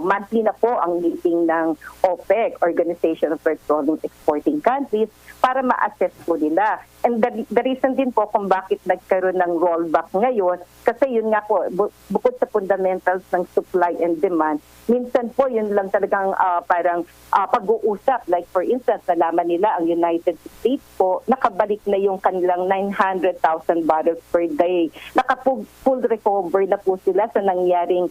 monthly na po ang meeting ng OPEC, Organization of Petroleum Exporting Countries, para ma-assess po nila. And the reason din po kung bakit nagkaroon ng rollback ngayon, kasi yun nga po, bukod sa fundamentals ng supply and demand, minsan po yun lang talagang parang pag-uusap. Like for instance, nalaman nila ang United States po, nakabalik na yung kanilang 900,000 barrels per day. Naka-full recover na po sila sa nangyaring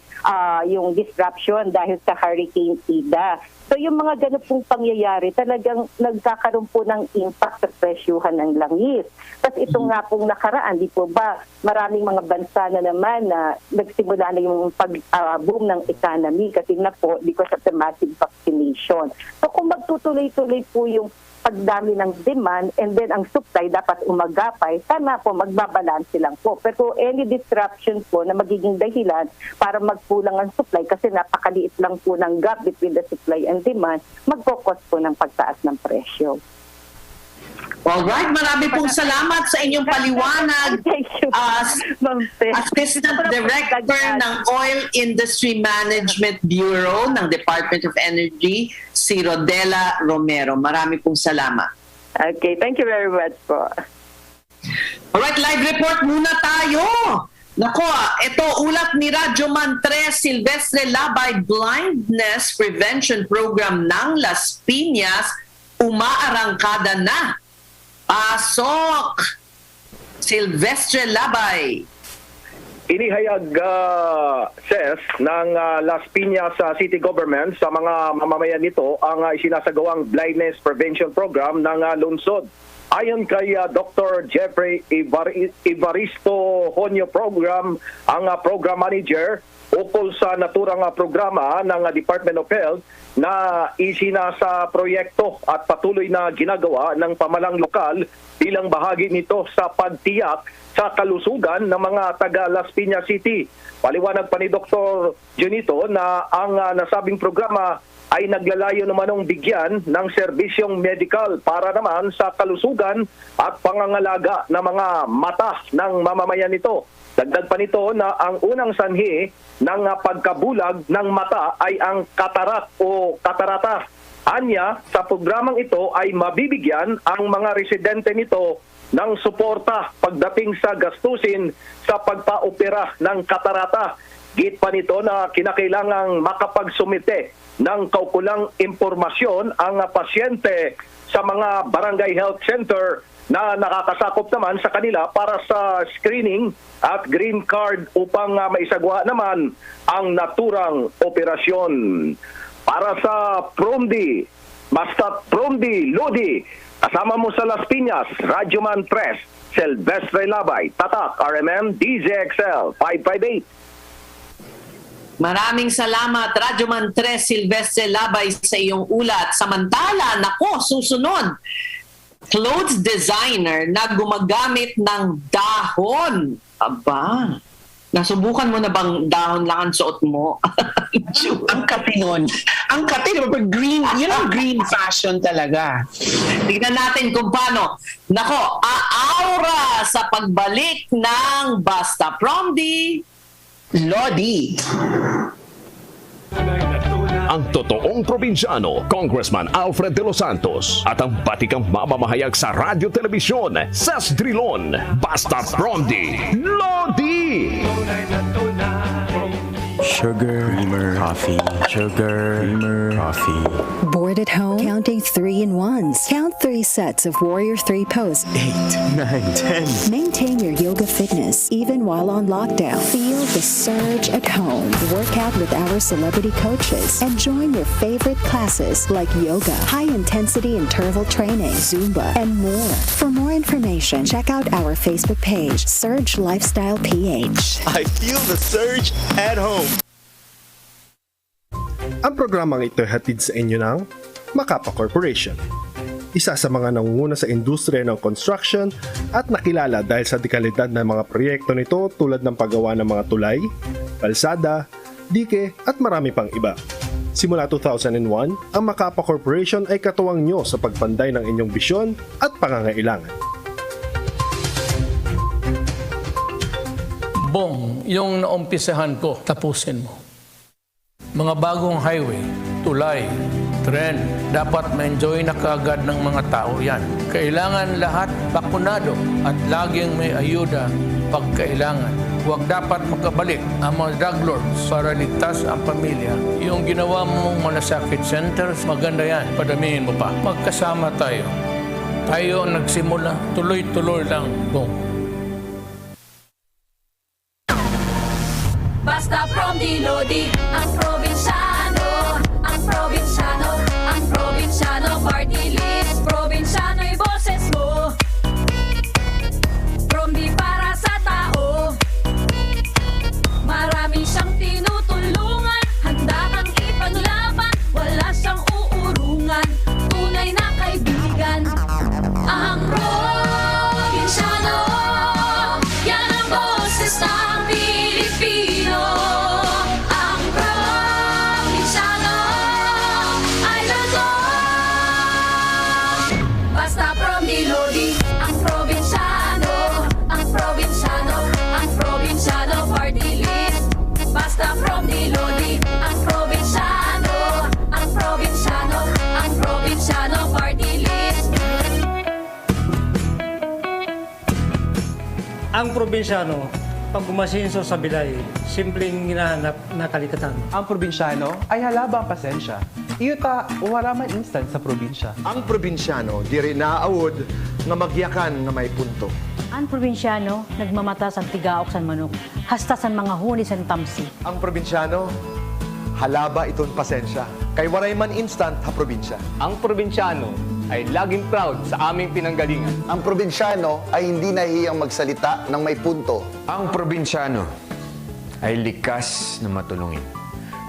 yung disruption dahil sa Hurricane Ida. So yung mga ganun pong pangyayari, talagang nagkakaroon po ng impact sa presyuhan ng langis. Tapos ito nga pong nakaraan, di po ba, maraming mga bansa na naman na nagsimula na yung pag-boom ng economy kasi na po because of the massive vaccination. So kung magtutuloy-tuloy po yung pagdami ng demand and then ang supply dapat umagapay, sana po magbabalanse lang po. Pero any disruption po na magiging dahilan para magkulang ang supply kasi napakaliit lang po ng gap between the supply and demand, magfocus po ng pagtaas ng presyo. Alright, marami pong salamat sa inyong paliwanag as Assistant Director ng Oil Industry Management Bureau ng Department of Energy, si Rodela Romero. Marami pong salamat. Okay, thank you very much po. Alright, live report muna tayo. Nako, ito ulat ni Radyo Mantres Silvestre Labay, Blindness Prevention Program ng Las Piñas, umaarangkada na. Pasok! Silvestre Labay. Inihayag SES ng Las Piñas City Government sa mga mamamayan nito ang isinasagawang Blindness Prevention Program ng lungsod. Ayon kay Dr. Jeffrey Evaristo Honyo Program, ang program manager, ukol sa naturang programa ng Department of Health na isinasa proyekto at patuloy na ginagawa ng pamalang lokal bilang bahagi nito sa pagtiyak sa kalusugan ng mga taga Las Piñas City. Paliwanag pa ni Dr. Junito na ang nasabing programa ay naglalayo naman ng bigyan ng serbisyong medical para naman sa kalusugan at pangangalaga ng mga mata ng mamamayan nito. Dagdag pa nito na ang unang sanhi ng pagkabulag ng mata ay ang katarak o katarata. Anya, sa programang ito ay mabibigyan ang mga residente nito ng suporta pagdating sa gastusin sa pagpaopera ng katarata. Git pa nito na kinakailangang makapagsumite ng kaukulang impormasyon ang pasyente sa mga barangay health center na nakakasakop naman sa kanila para sa screening at green card upang maisagawa naman ang naturang operasyon. Para sa PROMDI, basta PROMDI, Lodi, kasama mo sa Las Piñas, Radyoman 3, Silvestre Labay, Tatak, RMM, DZXL 558. Maraming salamat, Radyoman 3 Silvestre Labay, sa iyong ulat. Samantala, nako, susunod, clothes designer na gumagamit ng dahon. Aba, nasubukan mo na bang dahon lang ang suot mo? Ang katinon. Ang katin, green, yun ang green fashion talaga. Tignan natin kung paano. Nako, aura sa pagbalik ng Basta PROMDI, Lodi. Ang totoong probinsyano, Congressman Alfred De Los Santos, at ang batikang mamamahayag sa radyo, telebisyon, Sas Drilon, Basta PROMDI, Lodi! Sugar, creamer, coffee. Sugar, creamer, coffee. Bored at home? Counting 3-in-1s. Count 3 sets of Warrior 3 pose. 8, 9, 10. Maintain your yoga fitness even while on lockdown. Feel the surge at home. Work out with our celebrity coaches and join your favorite classes like yoga, high-intensity interval training, Zumba, and more. For more information, check out our Facebook page, Surge Lifestyle PH. I feel the surge at home. Ang programang ito ay hatid sa inyo ng Macapa Corporation, isa sa mga nangunguna sa industriya ng construction at nakilala dahil sa dekalidad ng mga proyekto nito tulad ng paggawa ng mga tulay, kalsada, dike at marami pang iba. Simula 2001, ang Macapa Corporation ay katuwang nyo sa pagpanday ng inyong bisyon at pangangailangan. Bong, yung naumpisahan ko, tapusin mo. Mga bagong highway, tulay, tren, dapat ma-enjoy na kaagad ng mga tao yan. Kailangan lahat bakunado at laging may ayuda pag kailangan. Huwag dapat makabalik ang mga drug lords para ligtas ang pamilya. Yung ginawa mong malasakit centers, maganda yan. Padamihin mo pa. Magkasama tayo. Tayo ang nagsimula, tuloy-tuloy lang. Bong. Basta PROMDI, Lodi, ang probinsyano, ang probinsyano, ang probinsyano party list. Probinsyano'y boses mo, PROMDI para sa tao. Marami siyang tinutulungan, handa kang ipaglaban, wala siyang uurungan, tunay na kaibigan. Ang probinsyano, yan ang boses ng Pilipino. Ang probinsyano ay luto. Basta PROMDI, Lodi, ang probinsyano, ang probinsyano, ang probinsyano party list. Basta PROMDI, Lodi, ang probinsyano, ang probinsyano, ang probinsyano party list. Ang probinsyano, pag gumasinso sa bilay, simpleng hinahanap na kalikatan. Ang probinsyano ay halabang pasensya. Iyuta o halaman instant sa probinsya. Ang probinsyano di rin naaawod nga magyakan nga may punto. Ang probinsyano, nagmamatas ang tigaok san manok, hasta san mga huni san tamsi. Ang probinsyano, halaba iton pasensya. Kay waray man instant ha probinsya. Ang probinsyano, ay laging proud sa aming pinanggalingan. Ang probinsyano ay hindi nahihiyang magsalita ng may punto. Ang probinsyano ay likas na matulungin.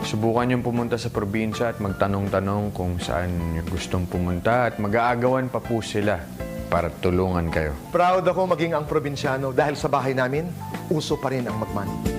Subukan niyong pumunta sa probinsya at magtanong-tanong kung saan niyo gustong pumunta at mag-aagawan pa po sila para tulungan kayo. Proud ako maging ang probinsyano dahil sa bahay namin, uso pa rin ang magmani.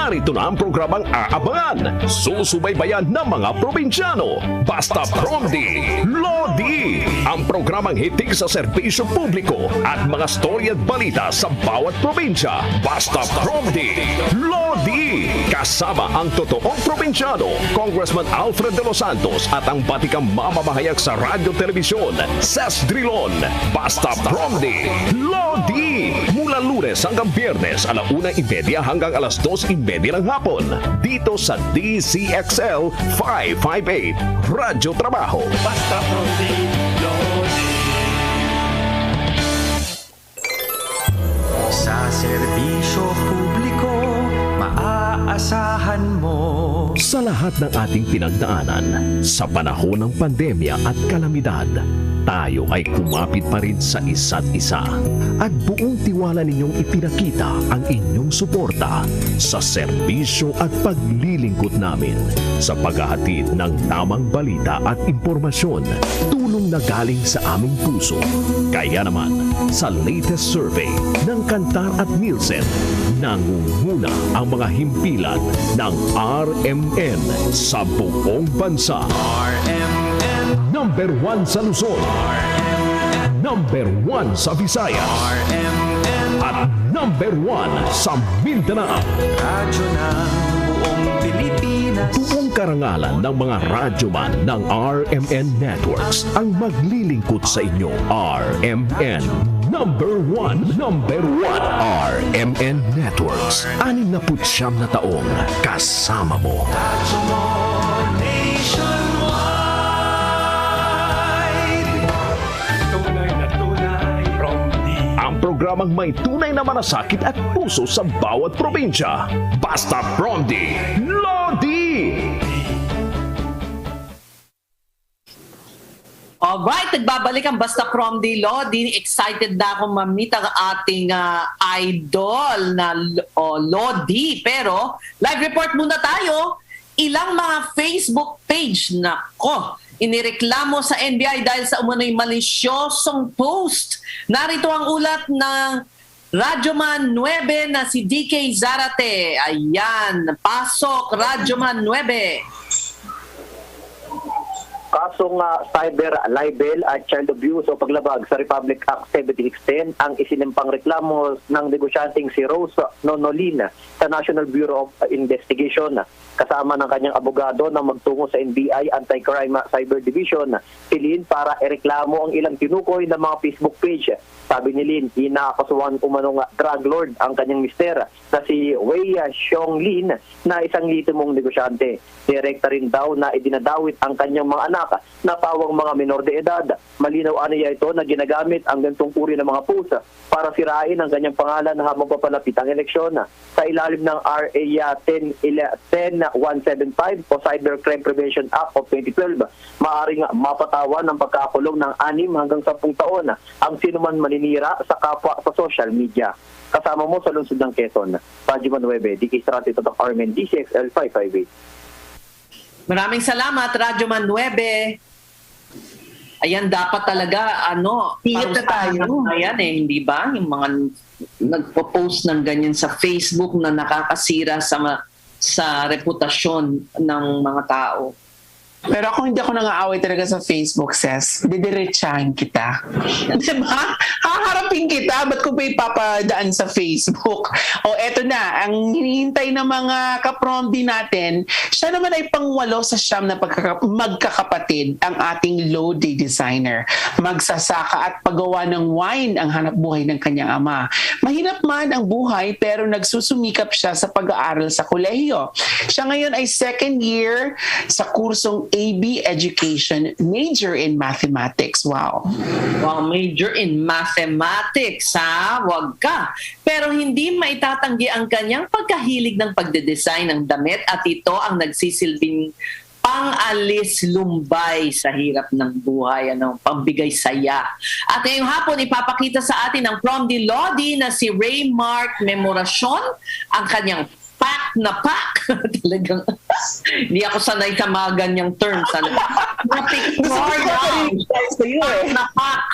Narito na ang programang aabangan, susubaybayan ng mga probinsyano. Basta Promdi, Lodi! Ang programang hitik sa serbisyo publiko at mga storya at balita sa bawat probinsya. Basta Promdi, Lodi! Kasama ang totoong probinsyano, Congressman Alfred de los Santos at ang batikang mamamahayag sa radyo telebisyon, Ses Drilon. Basta Promdi, Lodi! Mula Lunes hanggang Biyernes, 1:30 hanggang 2:30 ng hapon, dito sa DCXL 558, Radyo Trabaho. Basta Promdi, Lodi. Sa serbisyo publiko, maaasahan mo. Sa lahat ng ating pinagdaanan, sa panahon ng pandemya at kalamidad, tayo ay kumapit pa rin sa isa't isa at buong tiwala ninyong ipinakita ang inyong suporta sa serbisyo at paglilingkod namin sa paghahatid ng tamang balita at impormasyon, tulong na galing sa aming puso. Kaya naman, sa latest survey ng Kantar at Nielsen, nangunguna ang mga himpilan ng RMN sa buong bansa. RMN Number 1 sa Luzon, Number 1 sa Visayas, RMN at Number 1 sa Mindanao. Radyo ng buong Pilipinas. Buong karangalan ng mga radyoman ng RMN Networks ang maglilingkod sa inyo. RMN Number 1, Number 1 RMN Networks. 69 na taong kasama mo. Radyo mo nationwide. Tunay na tunay, Promdi. Ang programang may tunay na malasakit at puso sa bawat probinsya. Basta Promdi, Lodi! Alright, nagbabalik ang Basta Promdi, Lodi. Excited na akong ma-meet ang ating idol na Lodi. Pero, live report muna tayo. Ilang mga Facebook page na inireklamo sa NBI dahil sa umano'y malisyosong post. Narito ang ulat ng Radyoman 9 na si DK Zarate. Ayan, pasok Radyoman 9. Kasong cyber libel at child abuse o paglabag sa Republic Act 7610 ang isinimpang reklamo ng negosyanteng si Rose Nonolin sa National Bureau of Investigation kasama ng kanyang abogado na magtungo sa NBI Anti-Crime Cyber Division si Lin para ireklamo ang ilang tinukoy na mga Facebook page. Sabi ni Lin, inakasuhan umanong drug lord ang kanyang mister na si Wei Xiong Lin na isang litimong negosyante. Direkta rin daw na idinadawit ang kanyang mga anak na pawang mga menor de edad. Malinaw aniya ito na ginagamit ang gantong uri ng mga post para sirain ang kanyang pangalan habang papalapit ang eleksyon. Sa ilalim ng RA 10175 o Cybercrime Prevention Act of 2012, maaaring mapatawan ng pagkakulong ng 6 hanggang 10 taon ang sinuman maninira sa kapwa sa social media. Kasama mo sa lungsod ng Quezon, Radyoman 9, DK Strati Totok Armen, DCXL 558. Maraming salamat, Radyoman 9. Ayan, dapat talaga, Ingat na tayo. Ayan hindi ba? Yung mga nagpo-post ng ganyan sa Facebook na nakakasira sa reputasyon ng mga tao. Pero ako hindi ako nang-aaway talaga sa Facebook, Ses. Didiretsahin kita. Diba? Haharapin kita. Ba't ko pa ipapadaan sa Facebook? O eto na, ang hinihintay ng mga kapromdi natin, siya naman ay pang-8 sa 9 na magkakapatid, ang ating Lodi designer. Magsasaka at paggawa ng wine ang hanap buhay ng kanyang ama. Mahirap man ang buhay pero nagsusumikap siya sa pag-aaral sa kolehiyo. Siya ngayon ay 2nd year sa kursong AB Education, major in mathematics. Wow. Wow, major in mathematics, ha? Wag ka. Pero hindi maitatanggi ang kanyang pagkahilig ng pagdedesign ng damit at ito ang nagsisilbing pang-alis lumbay sa hirap ng buhay, pambigay saya. At ngayong hapon, ipapakita sa atin ng Prom de Lodi na si Raymark Memoracion, ang kanyang pack na pack. Talagang, hindi ako sanay sa mga ganyang terms. Pack na pack.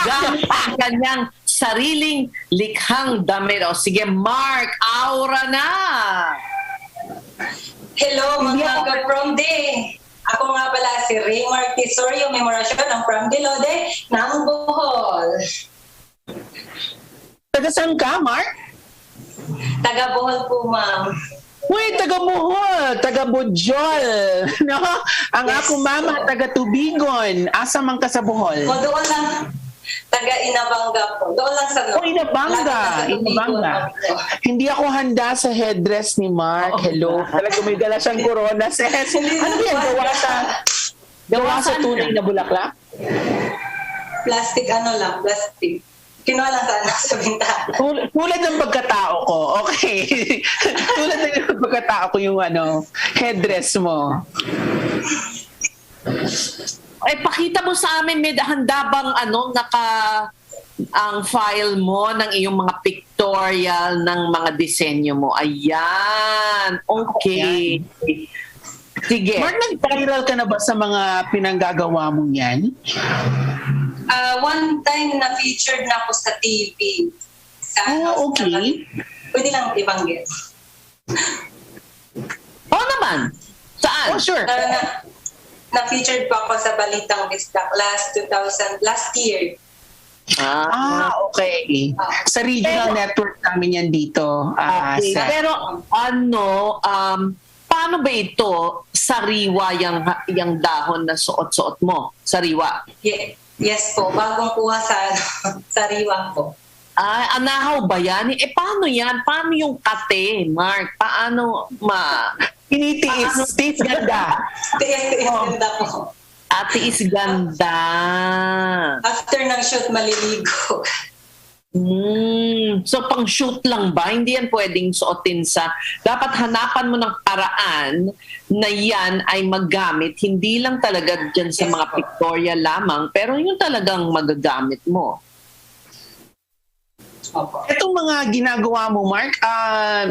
Gamit ang kanyang sariling likhang damit. O sige, Mark, aura na! Hello mga ka-Prom Day! Ako nga pala si Raymark Tesorio Memoracion ng Prom de Lodi ng Bohol. Taga saan ka, Mark? Taga Bohol po, ma'am. Uy, taga Bohol, taga Bojol. No? Ang ako mama, taga Tubigon. Asa man ka sa Bohol? O doon lang, taga Inabanga po. Doon lang sa... Oh, Inabanga. Hindi ako handa sa headdress ni Mark. Hello. Talaga may dala siyang corona. Ano yan? Gawa sa tunay na bulaklak? Plastic, plastic. Kinuha lang sana sa bintana. Tulad ng pagkatao ko. Okay. Tulad ng pagkatao ko yung headdress mo. Pakita mo sa amin, may handa bang ang file mo ng iyong mga pictorial ng mga disenyo mo. Ayan. Okay. Sige. Mark, nag-viral ka na ba sa mga pinanggagawa mo yan? One time na-featured na ako sa TV. Okay. Pwede lang ibanggit. Oo naman. Saan? Oh, sure. Na-featured pa ako sa Balitang Bisdak last year. Okay. Sa regional network namin yan dito. Okay. Pero paano ba ito sariwa yung dahon na suot-suot mo? Sariwa? Yes po. Bagong kuha sa sariwa po. Anahaw ba yan? Paano yan? Paano yung kate, Mark? Paano Tinitiis. Tiis ganda. Tiis ganda po. Tiis ganda. After ng shoot, maliligo. So pang shoot lang ba? Hindi yan pwedeng suotin dapat hanapan mo ng paraan na yan ay maggamit. Hindi lang talaga dyan sa mga pictorial lamang, pero yun talagang magagamit mo. Itong mga ginagawa mo, Mark,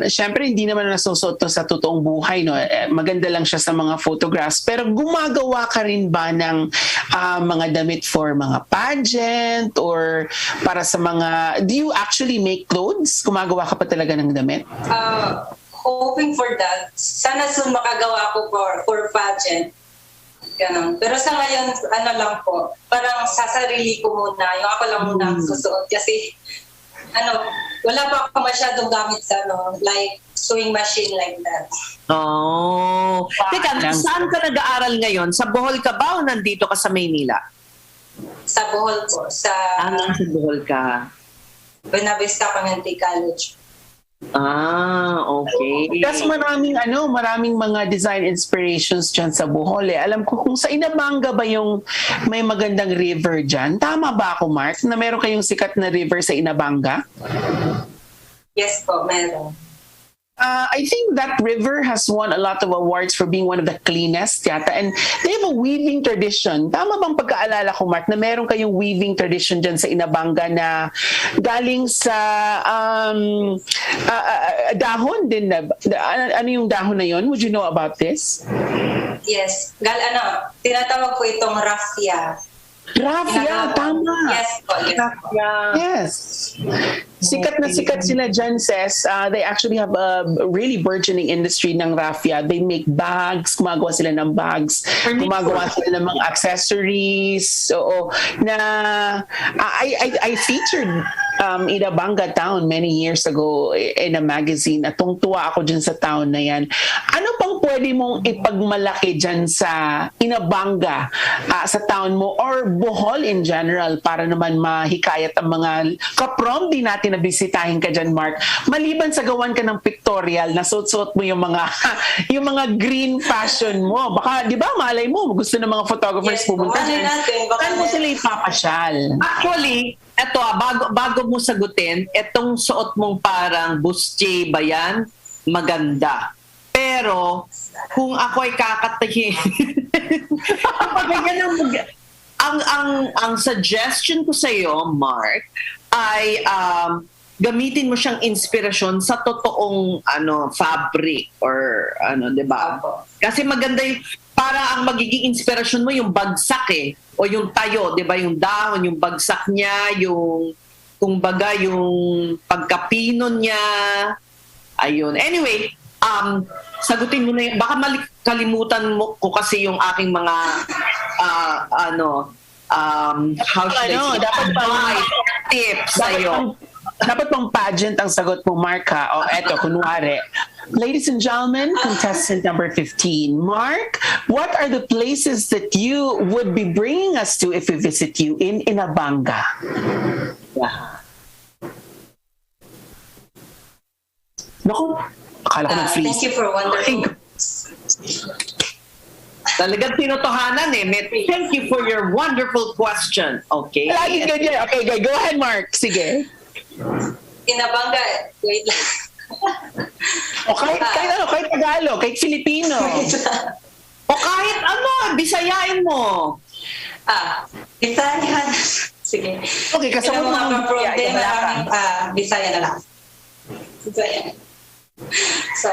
syempre hindi naman nasusuot to sa totoong buhay. No? Maganda lang siya sa mga photographs. Pero gumagawa ka rin ba ng mga damit for mga pageant or para sa mga... Do you actually make clothes? Gumagawa ka pa talaga ng damit? Hoping for that. Sana soon makagawa ko for pageant. Ganun. Pero sa ngayon, lang po, parang sasarili ko muna. Yung ako lang muna ang susuot. Kasi wala pa ako masyadong gamit sa like sewing machine like that. Oh. Teka, saan ka nag-aaral ngayon? Sa Bohol ka ba o nandito ka sa Maynila? Sa Bohol po. Sa Bohol ka? Buena Vista Community College. Okay. Kasi maraming mga design inspirations dyan sa Bohol. Alam ko kung sa Inabanga ba yung may magandang river dyan. Tama ba ako, Mark, na meron kayong sikat na river sa Inabanga? Yes po, meron. I think that river has won a lot of awards for being one of the cleanest yata. And they have a weaving tradition. Tama bang pagkaalala ko, Mark, na meron kayong weaving tradition dyan sa Inabanga na galing sa dahon din? Ano yung dahon na yon? Would you know about this? Yes. Tinatawag po itong raffia. Raffia, tama. Yes po, yes. Sikat na sikat sila dyan, Ses. They actually have a really burgeoning industry ng raffia. They make bags, gumagawa sila ng bags, gumagawa sila ng mga accessories. Oo. I featured Inabanga town many years ago in a magazine at tungtuwa ako dyan sa town na yan. Ano pang pwede mong ipagmalaki dyan sa Inabanga, sa town mo or Bohol in general para naman mahikayat ang mga kaprom din natin kinabisitahin ka dyan, Mark. Maliban sa gawan ka ng pictorial, na suot-suot mo yung mga yung mga green fashion mo. Baka, di ba, malay mo, gusto ng mga photographers pumunta dyan. Saan mo sila ipapasyal? Actually, eto bago mo sagutin, etong suot mong parang bustier ba yan? Maganda. Pero, kung ako ay kakatahin, ang suggestion ko sa iyo, Mark, ay gamitin mo siyang inspirasyon sa totoong fabric or 'di ba? Kasi maganda para ang magiging inspirasyon mo yung bagsak o yung tayo, 'di ba? Yung dahon, yung bagsak niya, yung kumbaga yung pagkapinon niya. Ayun. Anyway, sagutin mo na baka kalimutan mo ko kasi yung aking mga how should I say, dapat tips sa'yo. Dapat pang pageant ang sagot mo, Mark, ha? O eto, kunwari. Ladies and gentlemen, contestant number 15. Mark, what are the places that you would be bringing us to if we visit you in Inabanga? Naku, akala ko nag-freeze. Thank you for wonderful. Talagang tinutuhanan Thank you for your wonderful question. Okay. Lagi ganyan. Okay, go ahead, Mark. Sige. Inabanga, wait lang. O kahit Tagalog, kahit Filipino. O kahit Bisayain mo. Bisayan. Sige. Okay, kasama mo mga problema, Bisaya na lang. Bisaya. So,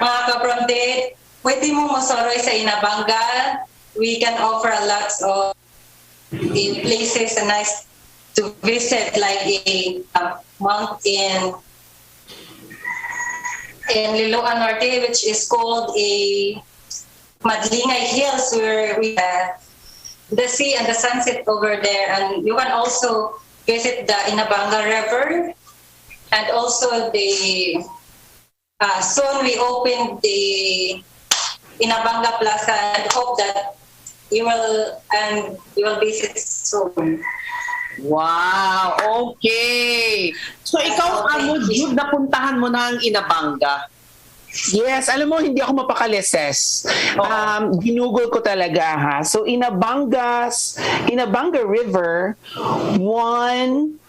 mga kapronte, pwede mo masoroy sa Inabanga. We can offer lots of places nice to visit, like a mountain in Liloan Norte, which is called a Madlingay Hills, where we have the sea and the sunset over there. And you can also visit the Inabanga River, and also the soon we opened the Inabanga Plaza, and hope that you will visit soon. Wow, okay. So ikaw, Jude, napuntahan mo na ang Inabanga. Yes, alam mo, hindi ako mapakaleses. Ginugol ko talaga, ha. So Inabanga River won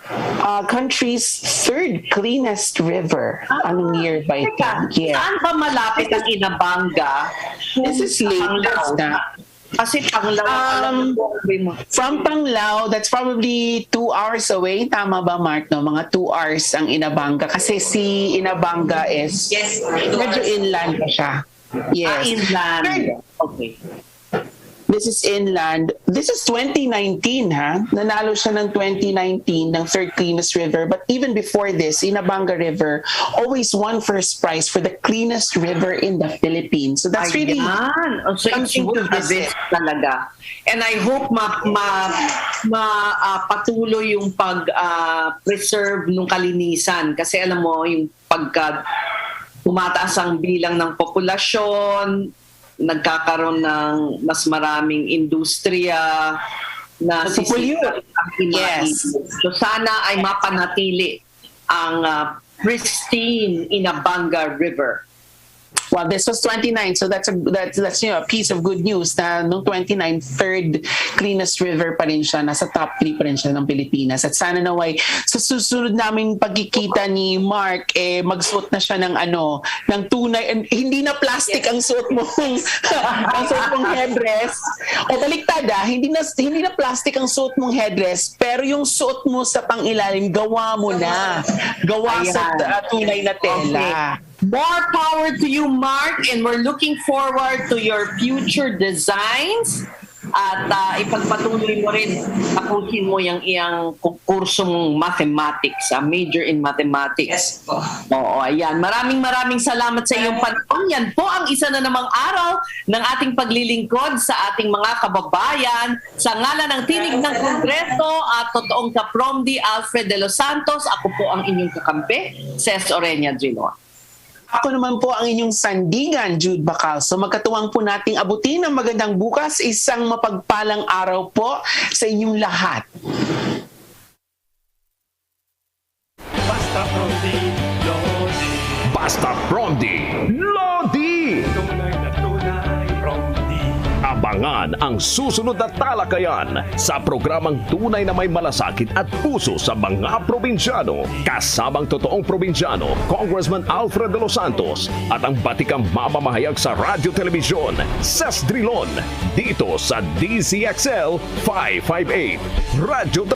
country's third cleanest river. Anong nearby ka? Yeah. Saan ba malapit ang Inabanga? This is latest na. Kasi Panglao, from Panglao, that's probably 2 hours away. Tama ba, Mark? No? Mga 2 hours ang Inabanga. Kasi si Inabanga is medyo inland pa siya. Yes. Inland. Okay. This is inland. This is 2019, ha? Nanalo siya ng 2019 ng third cleanest river. But even before this, Inabanga River always won first prize for the cleanest river in the Philippines. So that's really so it's good to visit talaga. And I hope patuloy yung pag-preserve ng kalinisan. Kasi alam mo, yung pagka tumataas ang bilang ng populasyon, nagkakaroon ng mas maraming industriya na sisira ang yes. So sana ay mapanatili ang pristine Inabanga River. Well, this was 29, so that's a piece of good news na noong 29, third cleanest river pa rin siya, nasa top 3 pa rin siya ng Pilipinas. At sana naway sa susunod naming pagkikita ni Mark, magsuot na siya ng tunay, and hindi na plastic ang suot mo, ang suot mong headdress. O baliktad, hindi na plastic ang suot mong headdress, pero yung suot mo sa pangilalim, gawa mo na. Gawa sa tunay na tela. Okay. More power to you, Mark, and we're looking forward to your future designs. At ipagpatuloy mo rin, tapusin mo yung iyang kursong mathematics, major in mathematics. Yes po. Oo, ayan. Maraming salamat sa iyong panahon. Yan po ang isa na namang araw ng ating paglilingkod sa ating mga kababayan. Sa ngalan ng Tinig ng Kongreso at totoong ka-Promdi Alfred de los Santos, ako po ang inyong kakampi, Ces Orenia Drinoa. Ako naman po ang inyong sandigan, Jude Bacal. So magkatuwang po nating abutin ang magandang bukas, isang mapagpalang araw po sa inyong lahat. Basta Promdi Lodi! Abangan ang susunod na talakayan sa programang tunay na may malasakit at puso sa mga probinsyano. Kasamang totoong probinsyano, Congressman Alfred de los Santos at ang batikang mamamahayag sa radyo-telebisyon, Ses Drilon, dito sa DCXL 558. Radyo